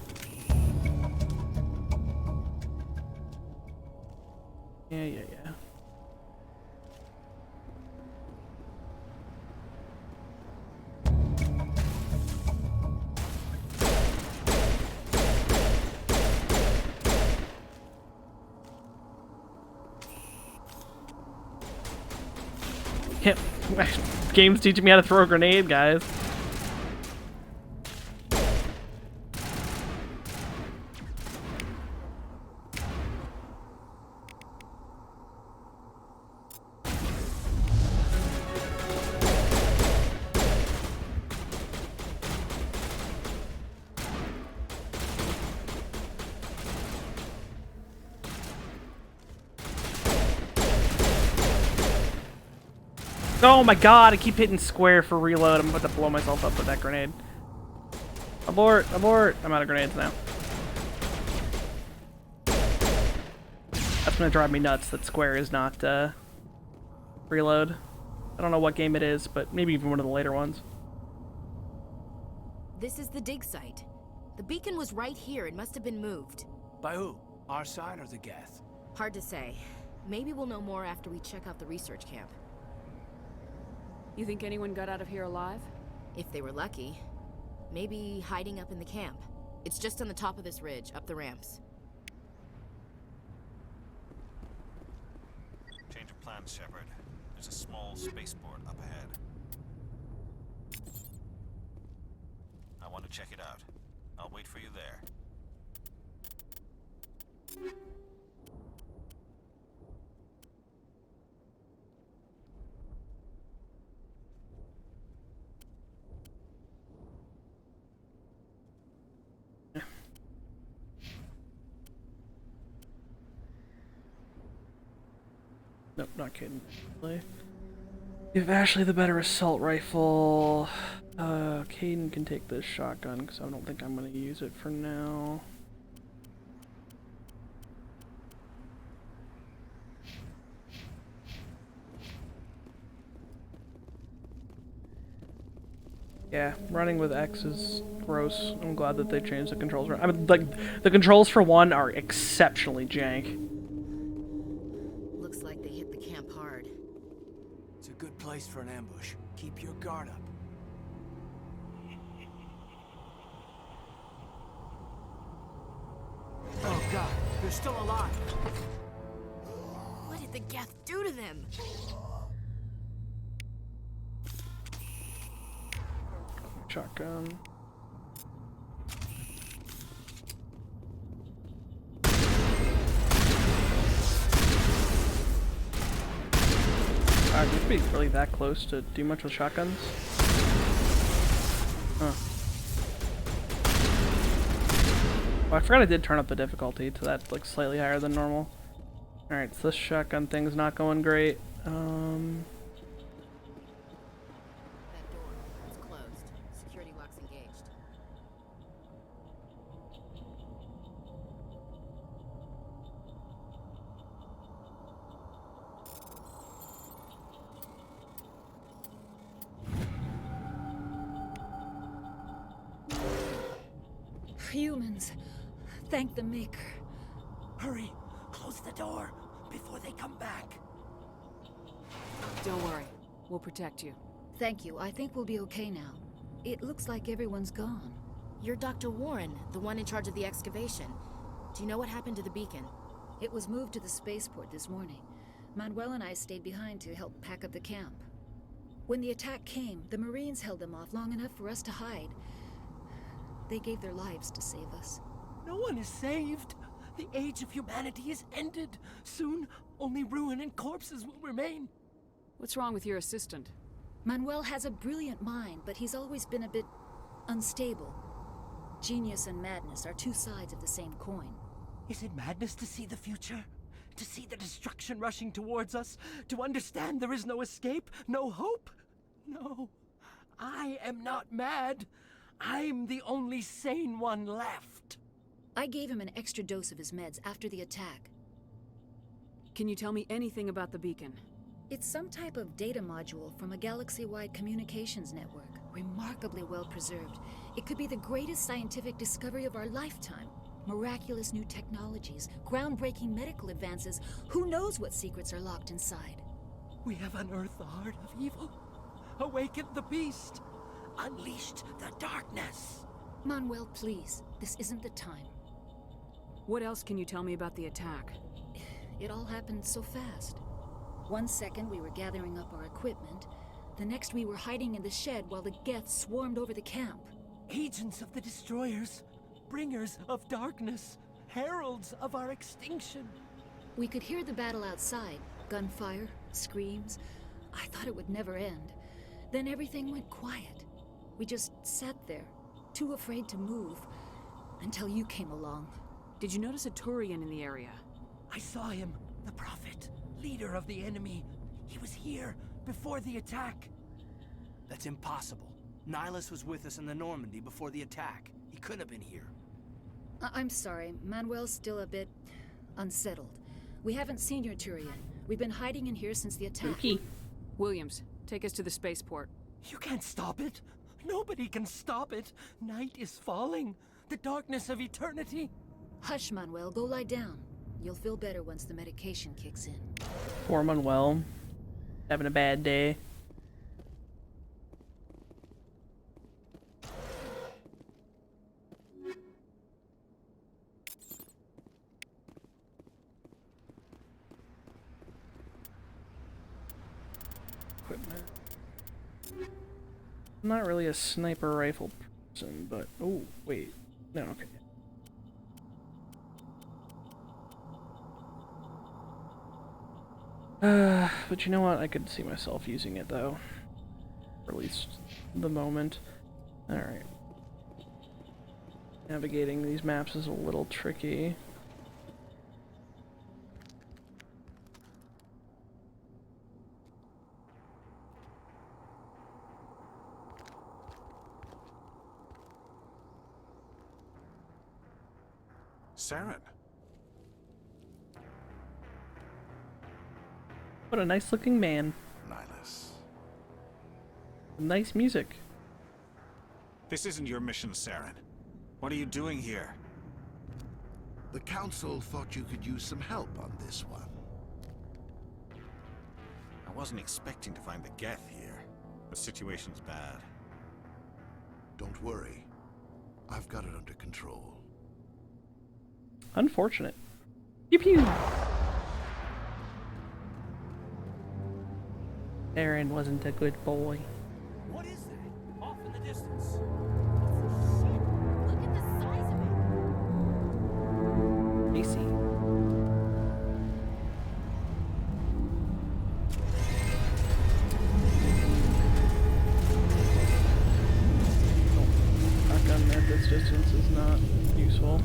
Yeah. Yep. Game's teaching me how to throw a grenade, guys. Oh my god, I keep hitting square for reload. I'm about to blow myself up with that grenade. Abort, abort. I'm out of grenades now. That's gonna drive me nuts that square is not reload. I don't know what game it is, but maybe even one of the later ones. This is the dig site. The beacon was right here. It must have been moved. By who? Our side or the Geth? Hard to say. Maybe we'll know more after we check out the research camp. You think anyone got out of here alive? If they were lucky. Maybe hiding up in the camp. It's just on the top of this ridge, up the ramps. Change of plans, Shepard. There's a small spaceport up ahead. I want to check it out. I'll wait for you there. Nope, not kidding. Give Ashley the better assault rifle. Caden can take this shotgun because I don't think I'm going to use it for now. Yeah, running with X is gross. I'm glad that they changed the controls. I mean, like, the controls for 1 are exceptionally jank. Looks like they hit the camp hard. It's a good place for an ambush. Keep your guard up. Oh god, they're still alive. What did the Geth do to them? Shotgun. Should be really that close to do much with shotguns. Huh. Oh, I forgot I did turn up the difficulty to that, like, slightly higher than normal. Alright, so this shotgun thing's not going great. That door, it's closed. Security lock's engaged. Humans, thank the Maker. Hurry! Close the door before they come back. Don't worry. We'll protect you. Thank you. I think we'll be okay now. It looks like everyone's gone. You're Dr. Warren, the one in charge of the excavation. Do you know what happened to the beacon? It was moved to the spaceport this morning. Manuel and I stayed behind to help pack up the camp. When the attack came, the Marines held them off long enough for us to hide. They gave their lives to save us. No one is saved. The age of humanity is ended. Soon, only ruin and corpses will remain. What's wrong with your assistant? Manuel has a brilliant mind, but he's always been a bit unstable. Genius and madness are two sides of the same coin. Is it madness to see the future? To see the destruction rushing towards us? To understand there is no escape? No hope? No. I am not mad. I'm the only sane one left. I gave him an extra dose of his meds after the attack. Can you tell me anything about the beacon? It's some type of data module from a galaxy-wide communications network, remarkably well preserved. It could be the greatest scientific discovery of our lifetime. Miraculous new technologies, groundbreaking medical advances. Who knows what secrets are locked inside? We have unearthed the heart of evil, awakened the beast, unleashed the darkness. Manuel, please, this isn't the time. What else can you tell me about the attack? It all happened so fast. 1 second we were gathering up our equipment, the next we were hiding in the shed while the Geth swarmed over the camp. Agents of the destroyers, bringers of darkness, heralds of our extinction. We could hear the battle outside, gunfire, screams. I thought it would never end. Then everything went quiet. We just sat there, too afraid to move, until you came along. Did you notice a Turian in the area? I saw him, the Prophet, leader of the enemy. He was here before the attack. That's impossible. Nihilus was with us in the Normandy before the attack. He couldn't have been here. I'm sorry, Manuel's still a bit unsettled. We haven't seen your Turian. We've been hiding in here since the attack. Okay. Williams, take us to the spaceport. You can't stop it. Nobody can stop it. Night is falling. The darkness of eternity. Hush, Manuel. Go lie down. You'll feel better once the medication kicks in. Poor Manuel. Having a bad day. Equipment. I'm not really a sniper rifle person, but... Oh, wait. No, okay. But you know what? I could see myself using it, though. Or at least the moment. Alright. Navigating these maps is a little tricky. Saren. What a nice looking man. Nihilus. Nice music. This isn't your mission, Saren. What are you doing here? The Council thought you could use some help on this one. I wasn't expecting to find the Geth here. The situation's bad. Don't worry. I've got it under control. Unfortunate. Pew pew! Aaron wasn't a good boy. What is that? Off in the distance. Look at the size of it. AC. not useful.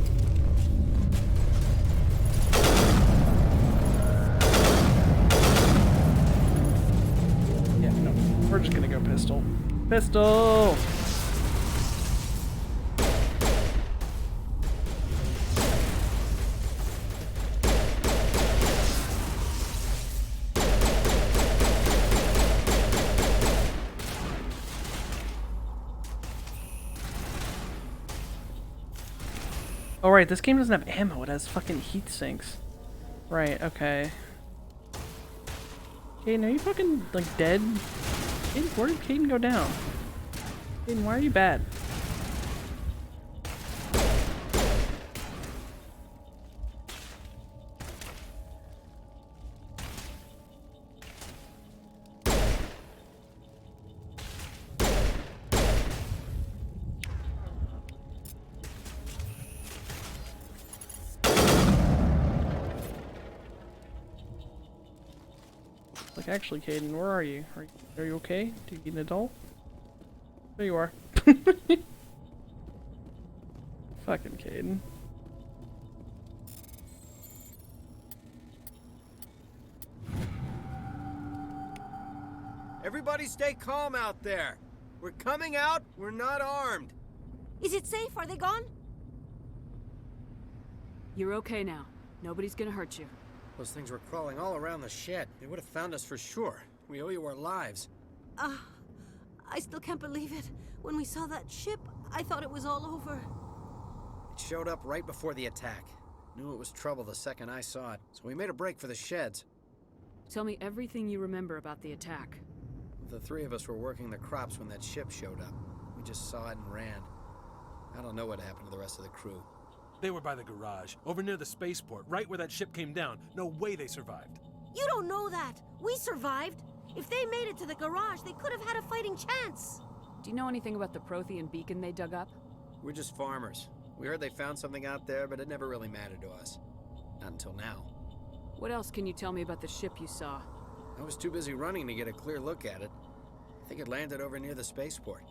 Yeah, no. We're just gonna go pistol. Pistol! Oh right, this game doesn't have ammo, it has fucking heat sinks. Right, okay. Caden, are you fucking, like, dead? Caden, where did Caden go down? Caden, why are you bad? Like, actually, Caden, where are you? Are you okay? Do you need an adult? There you are. Fucking Caden. Everybody stay calm out there. We're coming out, we're not armed. Is it safe? Are they gone? You're okay now. Nobody's gonna hurt you. Those things were crawling all around the shed. They would have found us for sure. We owe you our lives. I still can't believe it. When we saw that ship, I thought it was all over. It showed up right before the attack. Knew it was trouble the second I saw it, so we made a break for the sheds. Tell me everything you remember about the attack. The three of us were working the crops when that ship showed up. We just saw it and ran. I don't know what happened to the rest of the crew. They were by the garage, over near the spaceport, right where that ship came down. No way they survived. You don't know that. We survived. If they made it to the garage, they could have had a fighting chance. Do you know anything about the Prothean beacon they dug up? We're just farmers. We heard they found something out there, but it never really mattered to us. Not until now. What else can you tell me about the ship you saw? I was too busy running to get a clear look at it. I think it landed over near the spaceport.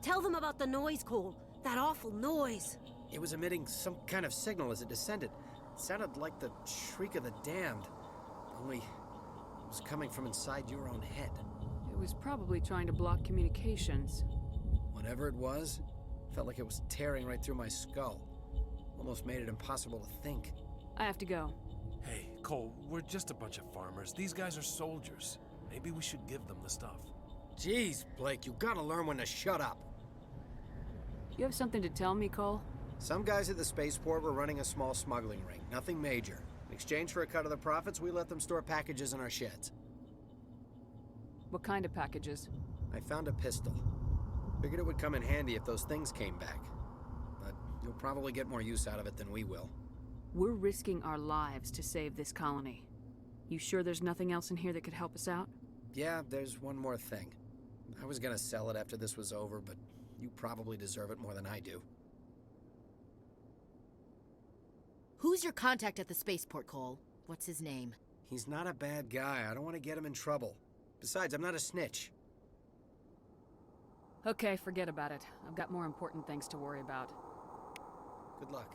Tell them about the noise, Cole. That awful noise. It was emitting some kind of signal as it descended. It sounded like the shriek of the damned. Only it was coming from inside your own head. It was probably trying to block communications. Whatever it was, felt like it was tearing right through my skull. Almost made it impossible to think. I have to go. Hey, Cole, we're just a bunch of farmers. These guys are soldiers. Maybe we should give them the stuff. Jeez, Blake, you gotta learn when to shut up. You have something to tell me, Cole? Some guys at the spaceport were running a small smuggling ring. Nothing major. In exchange for a cut of the profits, we let them store packages in our sheds. What kind of packages? I found a pistol. Figured it would come in handy if those things came back. But you'll probably get more use out of it than we will. We're risking our lives to save this colony. You sure there's nothing else in here that could help us out? Yeah, there's one more thing. I was gonna sell it after this was over, but you probably deserve it more than I do. Who's your contact at the spaceport, Cole? What's his name? He's not a bad guy. I don't want to get him in trouble. Besides, I'm not a snitch. Okay, forget about it. I've got more important things to worry about. Good luck.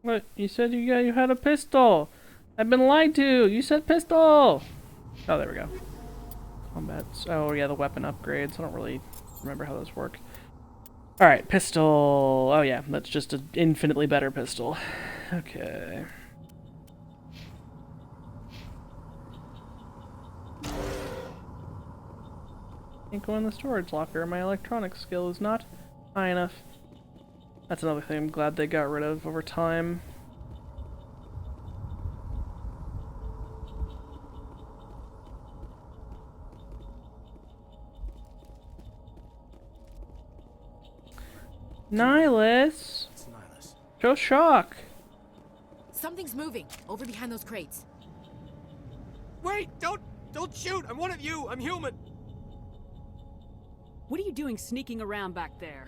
What? You said you had a pistol. I've been lied to. You said pistol. Oh, there we go. Combats. Oh yeah, the weapon upgrades. I don't really remember how those work. All right, pistol. Oh yeah, that's just an infinitely better pistol. Okay. Can't go in the storage locker. My electronics skill is not high enough. That's another thing I'm glad they got rid of over time. Nihilus! It's Nihilus. Show shock! Something's moving over behind those crates. Wait! Don't shoot! I'm one of you! I'm human! What are you doing sneaking around back there?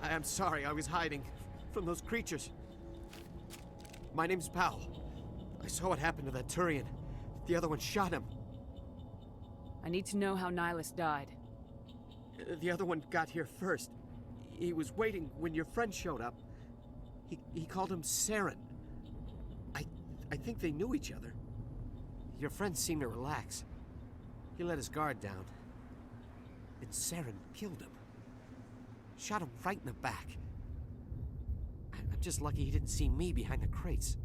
I am sorry, I was hiding from those creatures. My name's Powell. I saw what happened to that Turian. The other one shot him. I need to know how Nihilus died. The other one got here first. He was waiting when your friend showed up. He called him Saren. I think they knew each other. Your friend seemed to relax. He let his guard down. And Saren killed him. Shot him right in the back. I'm just lucky he didn't see me behind the crates.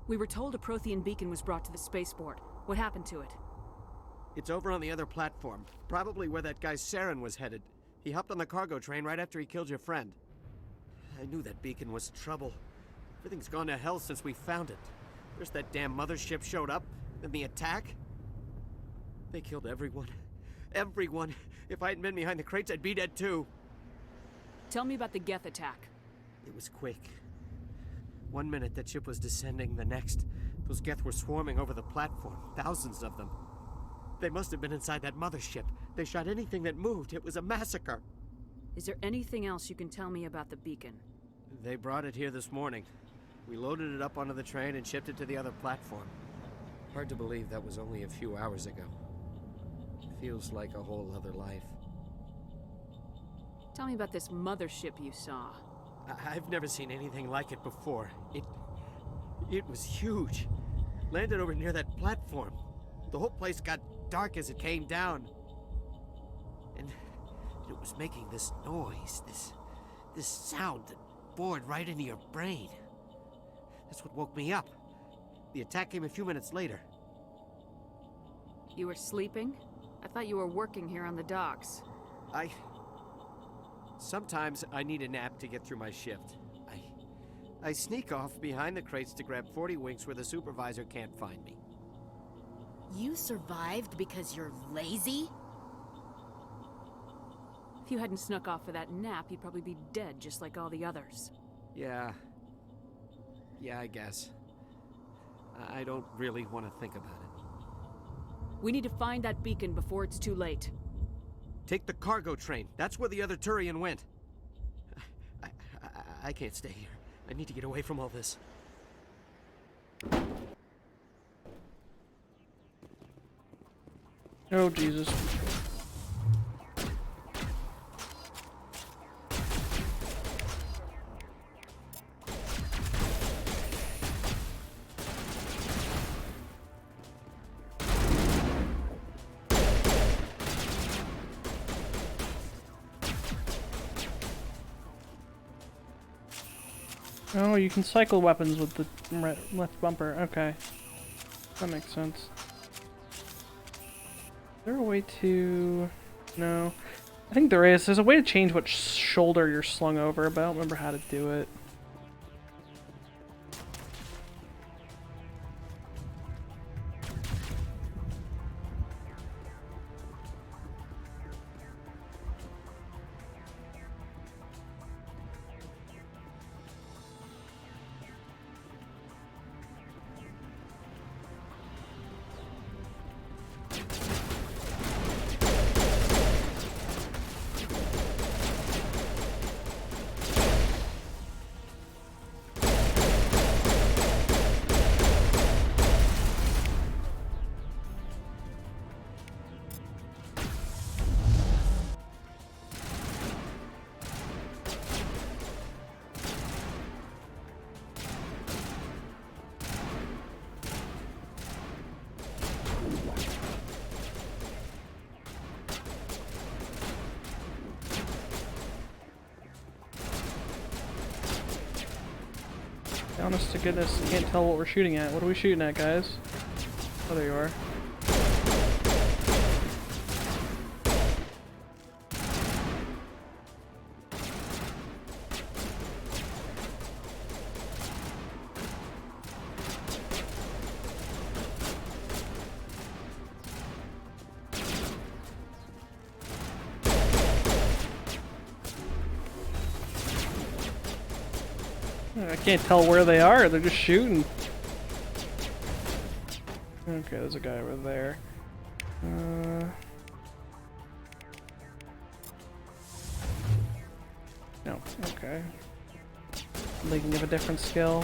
We were told a Prothean beacon was brought to the spaceport. What happened to it? It's over on the other platform. Probably where that guy Saren was headed. He hopped on the cargo train right after he killed your friend. I knew that beacon was trouble. Everything's gone to hell since we found it. First that damn mothership showed up, then the attack. They killed everyone. Everyone. If I hadn't been behind the crates, I'd be dead too. Tell me about the Geth attack. It was quick. 1 minute that ship was descending, the next, those Geth were swarming over the platform. Thousands of them. They must have been inside that mothership. They shot anything that moved. It was a massacre. Is there anything else you can tell me about the beacon? They brought it here this morning. We loaded it up onto the train and shipped it to the other platform. Hard to believe that was only a few hours ago. Feels like a whole other life. Tell me about this mothership you saw. I've never seen anything like it before. It was huge. Landed over near that platform. The whole place got dark as it came down. And it was making this noise, this sound that bored right into your brain. That's what woke me up. The attack came a few minutes later. You were sleeping? I thought you were working here on the docks. Sometimes I need a nap to get through my shift. I sneak off behind the crates to grab 40 winks where the supervisor can't find me. You survived because you're lazy? If you hadn't snuck off for that nap, you'd probably be dead just like all the others. Yeah, I guess. I don't really want to think about it. We need to find that beacon before it's too late. Take the cargo train. That's where the other Turian went. I can't stay here. I need to get away from all this. Oh, Jesus. Oh, you can cycle weapons with the left bumper. Okay. That makes sense. Is there a way to... No. I think there is. There's a way to change what shoulder you're slung over, but I don't remember how to do it. Honest to goodness, I can't tell what we're shooting at. What are we shooting at, guys? Oh, there you are. I can't tell where they are, they're just shooting. Okay, there's a guy over there. No, okay. Thinking of a different skill.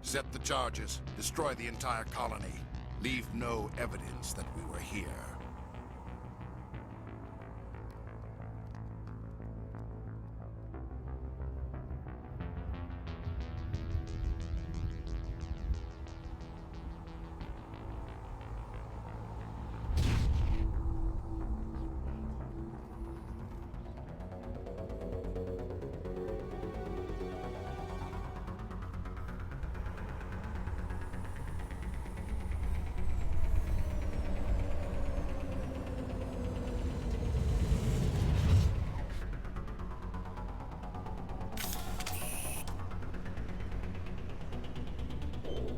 Set the charges. Destroy the entire colony. Leave no evidence that we were here.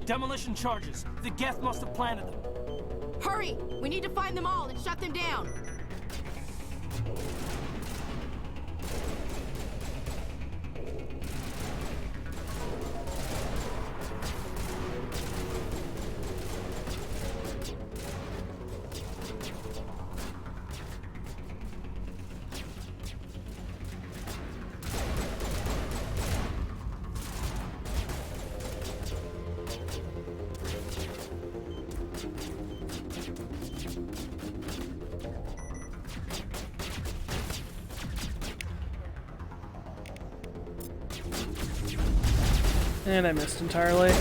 Demolition charges. The Geth must have planted them. Hurry! We need to find them all and shut them down! And I missed entirely.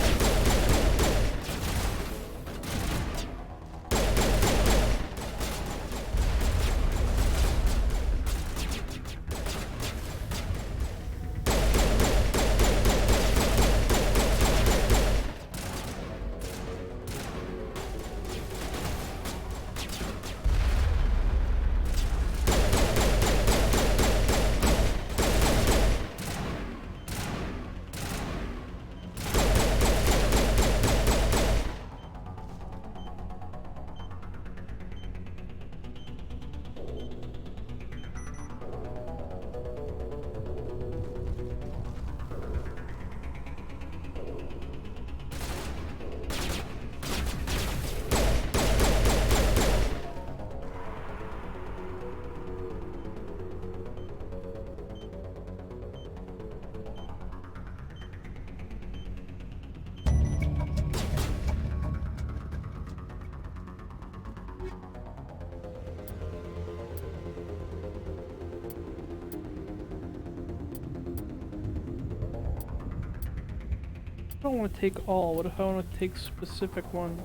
I don't want to take all. What if I want to take specific ones?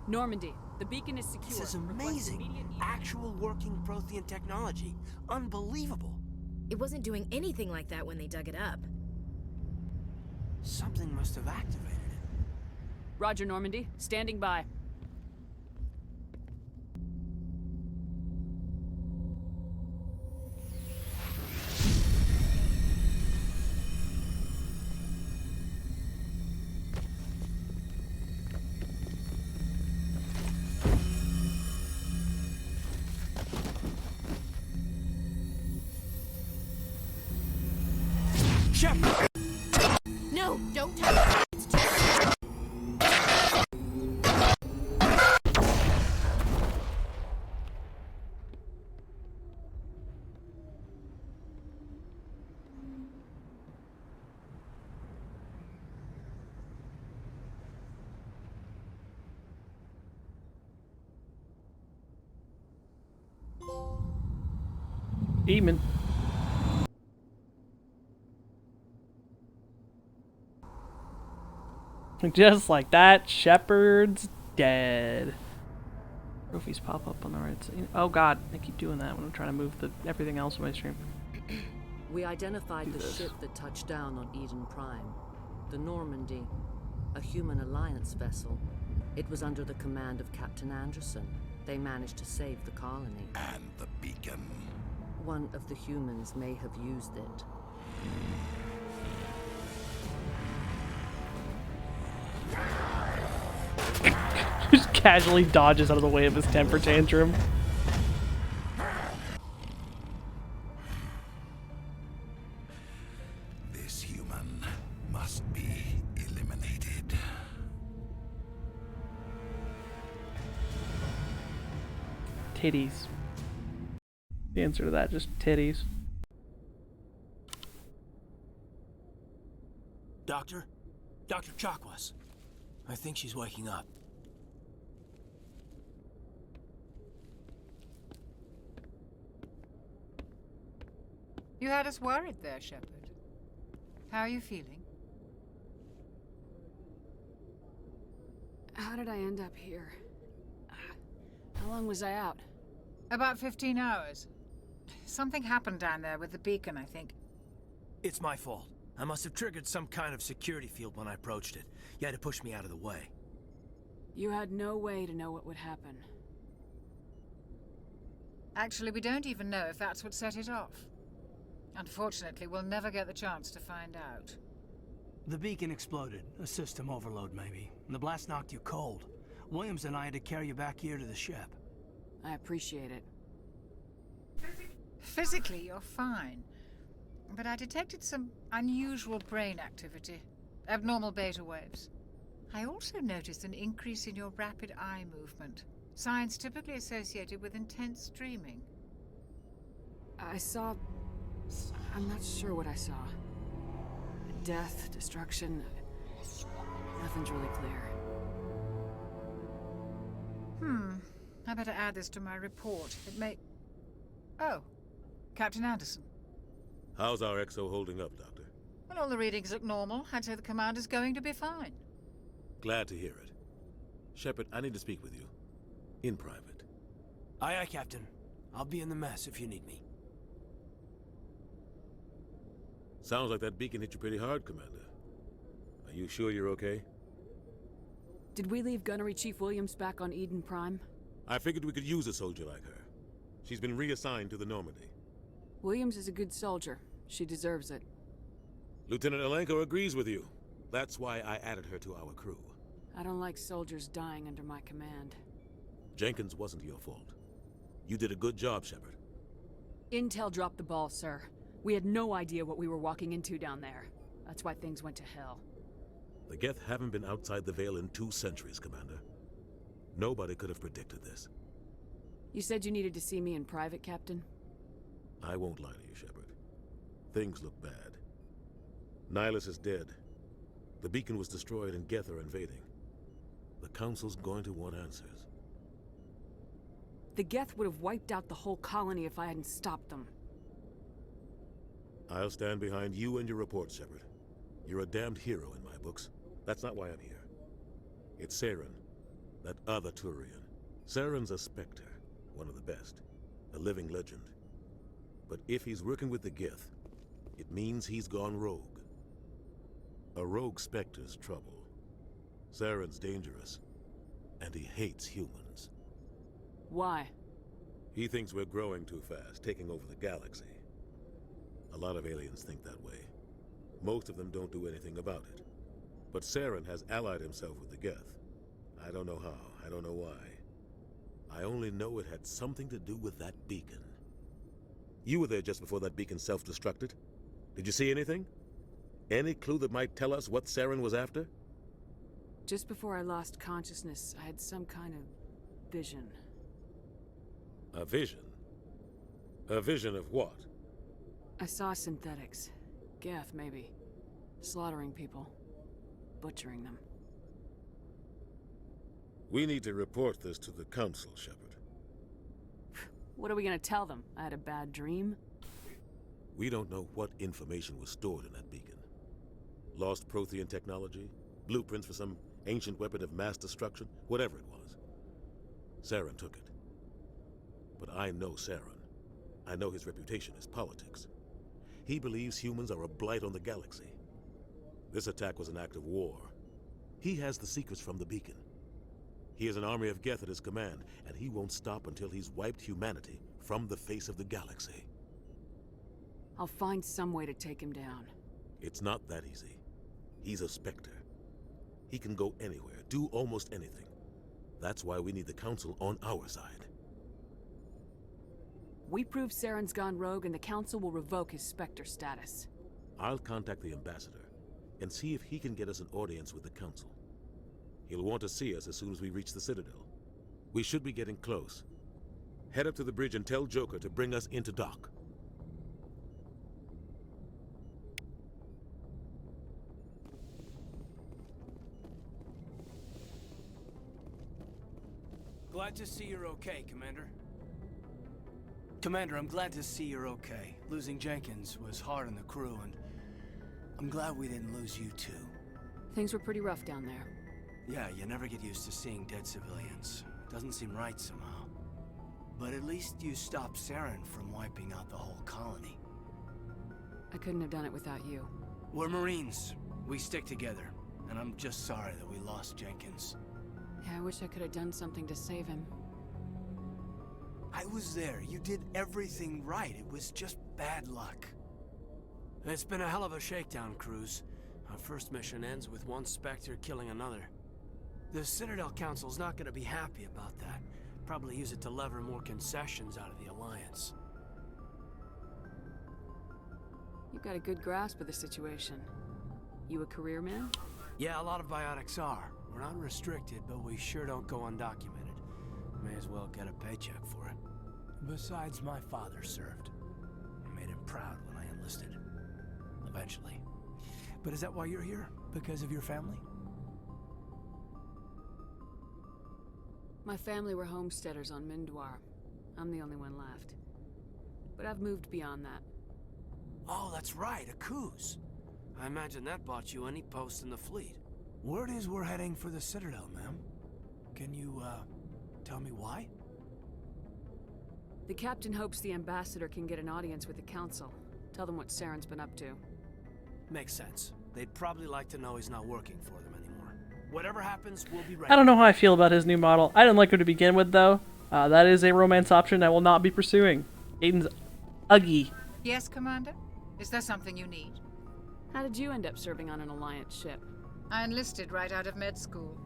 Normandy, the beacon is secure. This is Request amazing. immediate Actual working Prothean technology. Unbelievable. It wasn't doing anything like that when they dug it up. Something must have activated it. Roger, Normandy. Standing by. Shepard! No, don't touch it. It's too... Demon. Just like that, Shepard's dead. Trophies pop up on the right side. Oh god, I keep doing that when I'm trying to move everything else on my stream. We identified the ship that touched down on Eden Prime. The Normandy. A human alliance vessel. It was under the command of Captain Anderson. They managed to save the colony. And the beacon. One of the humans may have used it. Just casually dodges out of the way of his temper tantrum. This human must be eliminated. Titties. The answer to that, just titties. Doctor? Dr. Chakwas. I think she's waking up. You had us worried there, Shepard. How are you feeling? How did I end up here? How long was I out? About 15 hours. Something happened down there with the beacon, I think. It's my fault. I must have triggered some kind of security field when I approached it. You had to push me out of the way. You had no way to know what would happen. Actually, we don't even know if that's what set it off. Unfortunately, we'll never get the chance to find out. The beacon exploded. A system overload, maybe. The blast knocked you cold. Williams and I had to carry you back here to the ship. I appreciate it. Physically, you're fine. But I detected some unusual brain activity. Abnormal beta waves. I also noticed an increase in your rapid eye movement. Signs typically associated with intense dreaming. I saw... I'm not sure what I saw. Death, destruction... Nothing's really clear. I better add this to my report. It may... Oh. Captain Anderson. How's our XO holding up, Doctor? Well, all the readings look normal. I'd say the commander's going to be fine. Glad to hear it. Shepard, I need to speak with you. In private. Aye, aye, Captain. I'll be in the mess if you need me. Sounds like that beacon hit you pretty hard, Commander. Are you sure you're okay? Did we leave Gunnery Chief Williams back on Eden Prime? I figured we could use a soldier like her. She's been reassigned to the Normandy. Williams is a good soldier. She deserves it. Lieutenant Alenko agrees with you. That's why I added her to our crew. I don't like soldiers dying under my command. Jenkins wasn't your fault. You did a good job, Shepard. Intel dropped the ball, sir. We had no idea what we were walking into down there. That's why things went to hell. The Geth haven't been outside the Veil in 2 centuries, Commander. Nobody could have predicted this. You said you needed to see me in private, Captain? I won't lie to you, Shepard. Things look bad. Nihilus is dead. The beacon was destroyed and Geth are invading. The Council's going to want answers. The Geth would have wiped out the whole colony if I hadn't stopped them. I'll stand behind you and your report, Shepard. You're a damned hero in my books. That's not why I'm here. It's Saren. That other Turian. Saren's a Spectre, one of the best. A living legend. But if he's working with the Gith, it means he's gone rogue. A rogue Spectre's trouble. Saren's dangerous, and he hates humans. Why? He thinks we're growing too fast, taking over the galaxy. A lot of aliens think that way. Most of them don't do anything about it. But Saren has allied himself with the Geth. I don't know how, I don't know why. I only know it had something to do with that beacon. You were there just before that beacon self-destructed. Did you see anything? Any clue that might tell us what Saren was after? Just before I lost consciousness, I had some kind of vision. A vision? A vision of what? I saw synthetics. Geth, maybe. Slaughtering people. Butchering them. We need to report this to the Council, Shepard. What are we gonna tell them? I had a bad dream? We don't know what information was stored in that beacon. Lost Prothean technology? Blueprints for some ancient weapon of mass destruction? Whatever it was. Saren took it. But I know Saren. I know his reputation is politics. He believes humans are a blight on the galaxy. This attack was an act of war. He has the secrets from the beacon. He has an army of Geth at his command, and he won't stop until he's wiped humanity from the face of the galaxy. I'll find some way to take him down. It's not that easy. He's a Spectre. He can go anywhere, do almost anything. That's why we need the Council on our side. We prove Saren's gone rogue and the Council will revoke his Spectre status. I'll contact the Ambassador and see if he can get us an audience with the Council. He'll want to see us as soon as we reach the Citadel. We should be getting close. Head up to the bridge and tell Joker to bring us into dock. Glad to see you're okay, Commander. Commander, I'm glad to see you're okay. Losing Jenkins was hard on the crew, and I'm glad we didn't lose you too. Things were pretty rough down there. Yeah, you never get used to seeing dead civilians. Doesn't seem right somehow. But at least you stopped Saren from wiping out the whole colony. I couldn't have done it without you. We're Marines. We stick together. And I'm just sorry that we lost Jenkins. Yeah, I wish I could have done something to save him. I was there. You did everything right. It was just bad luck. It's been a hell of a shakedown, Cruz. Our first mission ends with one Spectre killing another. The Citadel Council's not going to be happy about that. Probably use it to lever more concessions out of the Alliance. You've got a good grasp of the situation. You a career man? Yeah, a lot of biotics are. We're not restricted, but we sure don't go undocumented. May as well get a paycheck for it. Besides, my father served. I made him proud when I enlisted. Eventually. But is that why you're here? Because of your family? My family were homesteaders on Mindwar. I'm the only one left. But I've moved beyond that. Oh, that's right, a Kuz. I imagine that bought you any post in the fleet. Word is we're heading for the Citadel, ma'am. Can you, tell me why? The captain hopes the ambassador can get an audience with the council. Tell them what Saren's been up to. Makes sense. They'd probably like to know he's not working for them anymore. Whatever happens, we'll be ready. I don't know how I feel about his new model. I didn't like her to begin with, though. That is a romance option I will not be pursuing. Aiden's uggy. Yes, Commander? Is there something you need? How did you end up serving on an Alliance ship? I enlisted right out of med school.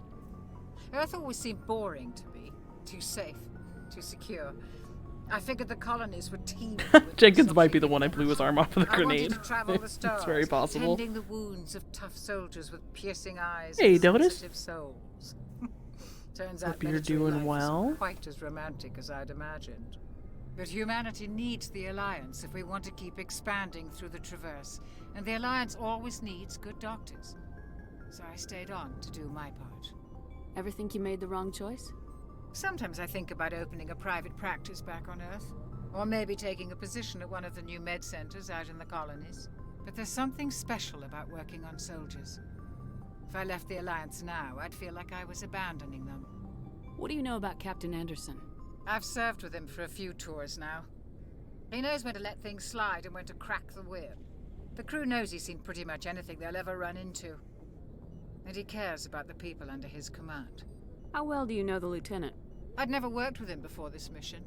Earth always seemed boring to me. Too safe, too secure. I figured the colonies would teem with Jenkins might be the one I blew his arm off with a grenade. I wanted to travel the stars, it's very possible. tending the wounds of tough soldiers with piercing eyes Hey, and notice? sensitive souls. Turns Hope out you're military doing life well. isn't quite as romantic as I'd imagined. But humanity needs the Alliance if we want to keep expanding through the Traverse, and the Alliance always needs good doctors. So I stayed on to do my part. Ever think you made the wrong choice? Sometimes I think about opening a private practice back on Earth. Or maybe taking a position at one of the new med centers out in the colonies. But there's something special about working on soldiers. If I left the Alliance now, I'd feel like I was abandoning them. What do you know about Captain Anderson? I've served with him for a few tours now. He knows when to let things slide and when to crack the whip. The crew knows he's seen pretty much anything they'll ever run into. And he cares about the people under his command. How well do you know the lieutenant? I'd never worked with him before this mission.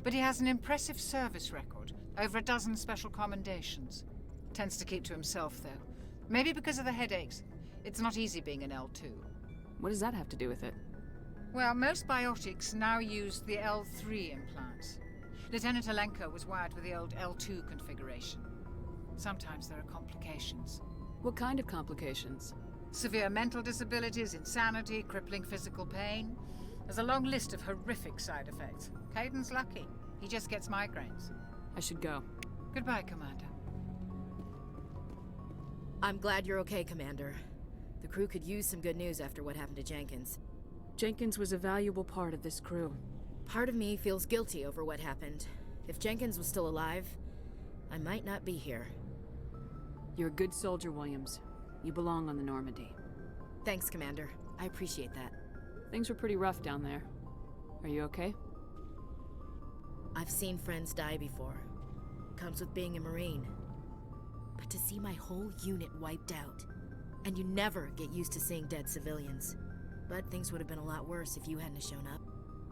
But he has an impressive service record. Over a dozen special commendations. Tends to keep to himself, though. Maybe because of the headaches. It's not easy being an L2. What does that have to do with it? Well, most biotics now use the L3 implants. Lieutenant Alenko was wired with the old L2 configuration. Sometimes there are complications. What kind of complications? Severe mental disabilities, insanity, crippling physical pain. There's a long list of horrific side effects. Caden's lucky. He just gets migraines. I should go. Goodbye, Commander. I'm glad you're okay, Commander. The crew could use some good news after what happened to Jenkins. Jenkins was a valuable part of this crew. Part of me feels guilty over what happened. If Jenkins was still alive, I might not be here. You're a good soldier, Williams. You belong on the Normandy. Thanks, Commander. I appreciate that. Things were pretty rough down there. Are you okay? I've seen friends die before. Comes with being a Marine. But to see my whole unit wiped out, and you never get used to seeing dead civilians. But things would have been a lot worse if you hadn't shown up.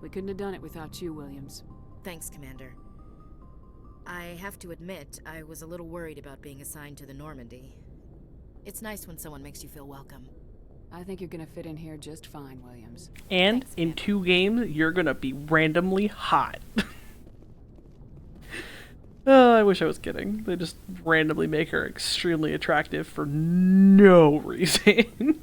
We couldn't have done it without you, Williams. Thanks, Commander. I have to admit, I was a little worried about being assigned to the Normandy. It's nice when someone makes you feel welcome. I think you're gonna fit in here just fine, Williams. And thanks, in 2 games, you're gonna be randomly hot. Oh, I wish I was kidding. They just randomly make her extremely attractive for no reason.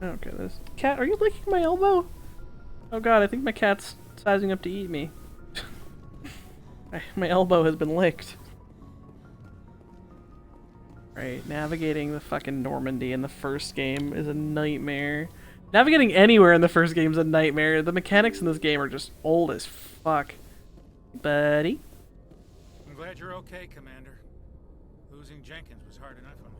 Okay, this cat, are you licking my elbow? Oh god, I think my cat's sizing up to eat me. My elbow has been licked. Right, navigating the fucking Normandy in the first game is a nightmare. Navigating anywhere in the first game is a nightmare. The mechanics in this game are just old as fuck. Buddy? I'm glad you're okay, Commander. Losing Jenkins was hard enough on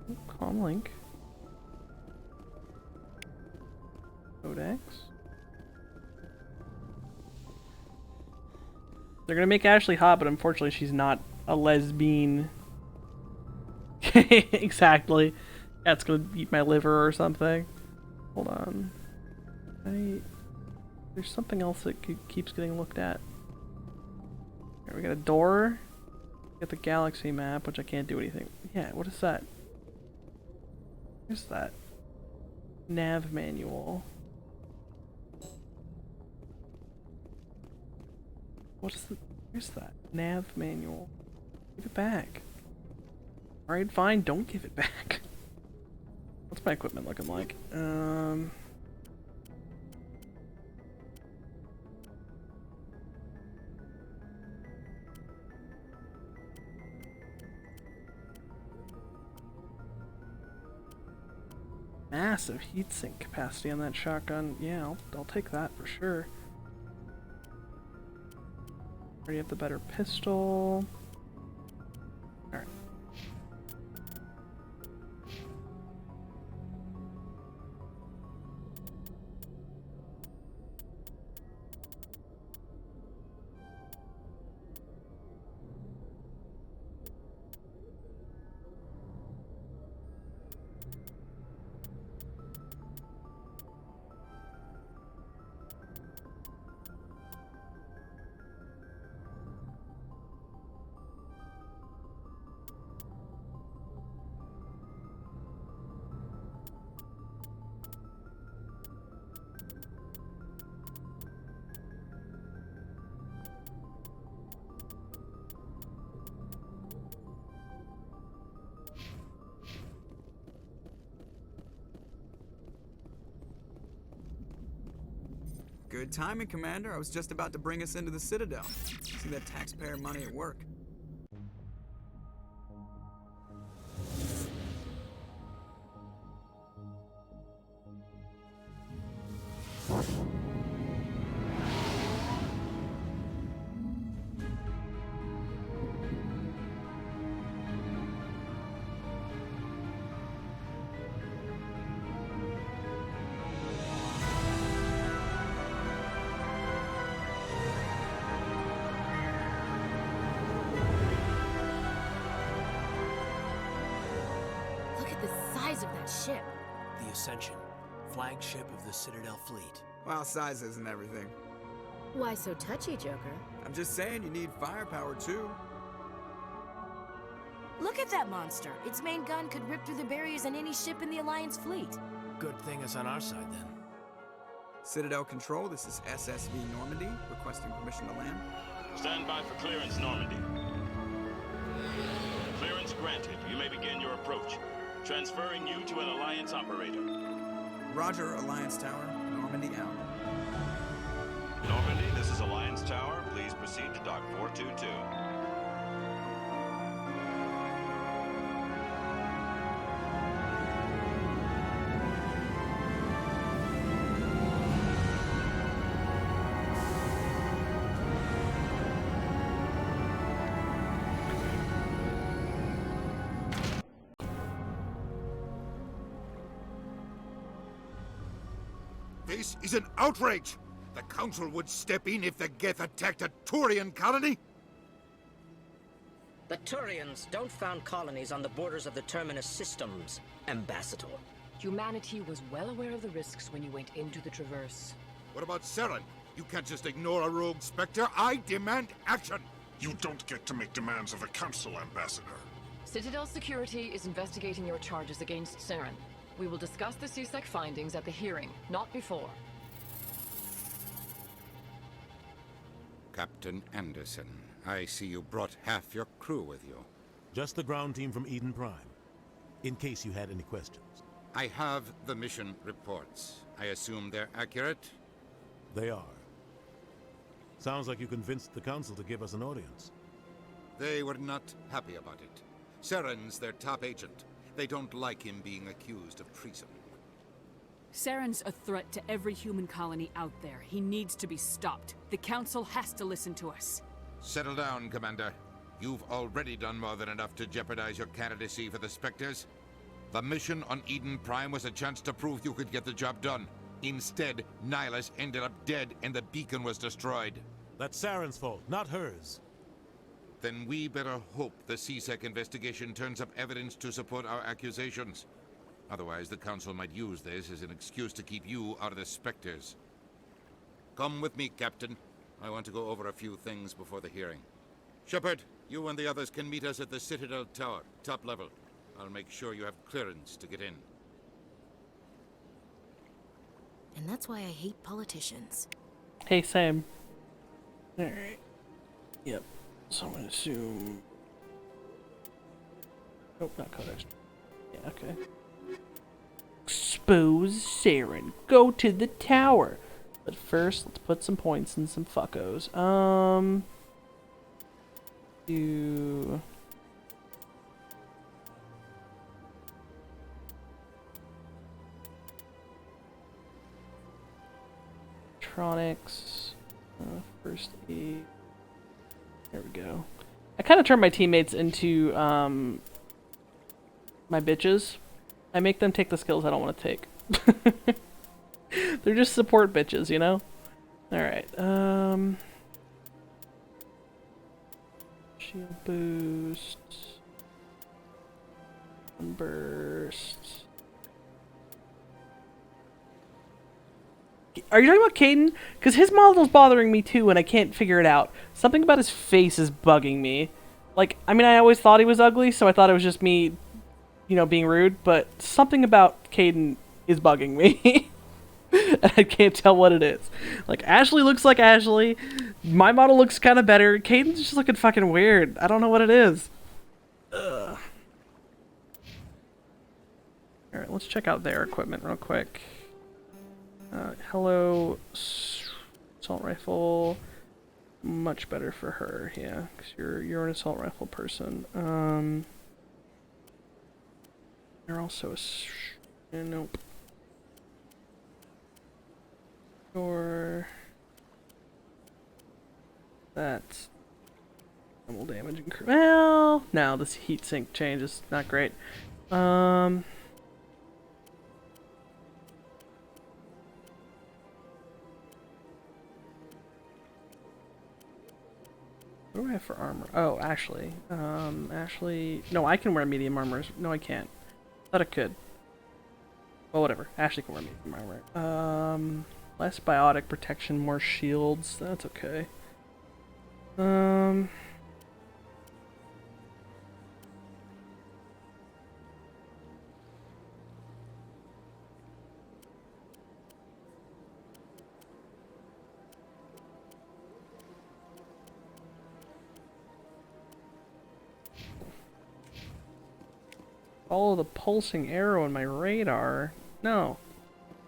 the crew. Calm link. Codex. They're gonna make Ashley hot, but unfortunately she's not a lesbian. Exactly. That's gonna eat my liver or something. Hold on. There's something else that keeps getting looked at. Here, we got a door. Get the galaxy map, which I can't do anything. Yeah, what is that? Where's that? Nav manual. What is the... Where's that? Nav manual. Give it back. Alright, fine, don't give it back. What's my equipment looking like? Massive heatsink capacity on that shotgun. Yeah, I'll take that for sure. Already have the better pistol. Alright. Good timing, Commander. I was just about to bring us into the Citadel. See that taxpayer money at work. ship? The Ascension, flagship of the Citadel fleet. Well, size isn't everything. Why so touchy, Joker? I'm just saying you need firepower too. Look at that monster. Its main gun could rip through the barriers in any ship in the Alliance fleet. Good thing it's on our side then. Citadel Control, this is SSV Normandy, requesting permission to land. Stand by for clearance, Normandy. Clearance granted. You may begin your approach. Transferring you to an Alliance operator. Roger, Alliance Tower. Normandy out. Normandy, this is Alliance Tower. Please proceed to Dock 422. This is an outrage! The Council would step in if the Geth attacked a Turian colony? The Turians don't found colonies on the borders of the Terminus systems, Ambassador. Humanity was well aware of the risks when you went into the Traverse. What about Saren? You can't just ignore a rogue Spectre. I demand action! You don't get to make demands of the Council, Ambassador. Citadel Security is investigating your charges against Saren. We will discuss the CSEC findings at the hearing, not before. Captain Anderson, I see you brought half your crew with you. Just the ground team from Eden Prime, in case you had any questions. I have the mission reports. I assume they're accurate? They are. Sounds like you convinced the Council to give us an audience. They were not happy about it. Saren's their top agent. They don't like him being accused of treason. Saren's a threat to every human colony out there. He needs to be stopped. The Council has to listen to us. Settle down, Commander. You've already done more than enough to jeopardize your candidacy for the Spectres. The mission on Eden Prime was a chance to prove you could get the job done. Instead, Nihilus ended up dead and the beacon was destroyed. That's Saren's fault, not hers. Then we better hope the CSEC investigation turns up evidence to support our accusations. Otherwise, the Council might use this as an excuse to keep you out of the Spectres. Come with me, Captain. I want to go over a few things before the hearing. Shepard, you and the others can meet us at the Citadel Tower, top level. I'll make sure you have clearance to get in. And that's why I hate politicians. Hey, same. Alright. Yep. So I'm gonna assume... Oh, not Codex. Yeah, okay. Expose Saren. Go to the tower. But first, let's put some points in some fuckos. Do... Electronics. First aid. There we go. I kind of turn my teammates into, my bitches. I make them take the skills I don't want to take. They're just support bitches, you know? Alright, shield boost. Burst. Are you talking about Caden? Because his model's bothering me too and I can't figure it out. Something about his face is bugging me. Like, I mean, I always thought he was ugly, so I thought it was just me, you know, being rude, but something about Caden is bugging me. And I can't tell what it is. Like, Ashley looks like Ashley. My model looks kind of better. Caden's just looking fucking weird. I don't know what it is. Ugh. Alright, let's check out their equipment real quick. Hello, assault rifle. Much better for her, yeah, because you're an assault rifle person. You're also a nope. Or that's normal damage and well, no, this heat sink change is not great. What do I have for armor? Oh, Ashley. Ashley... No, I can wear medium armors. No, I can't. Thought I could. Well, whatever. Ashley can wear me from armor. Less biotic protection, more shields. That's okay. Follow the pulsing arrow in my radar. No.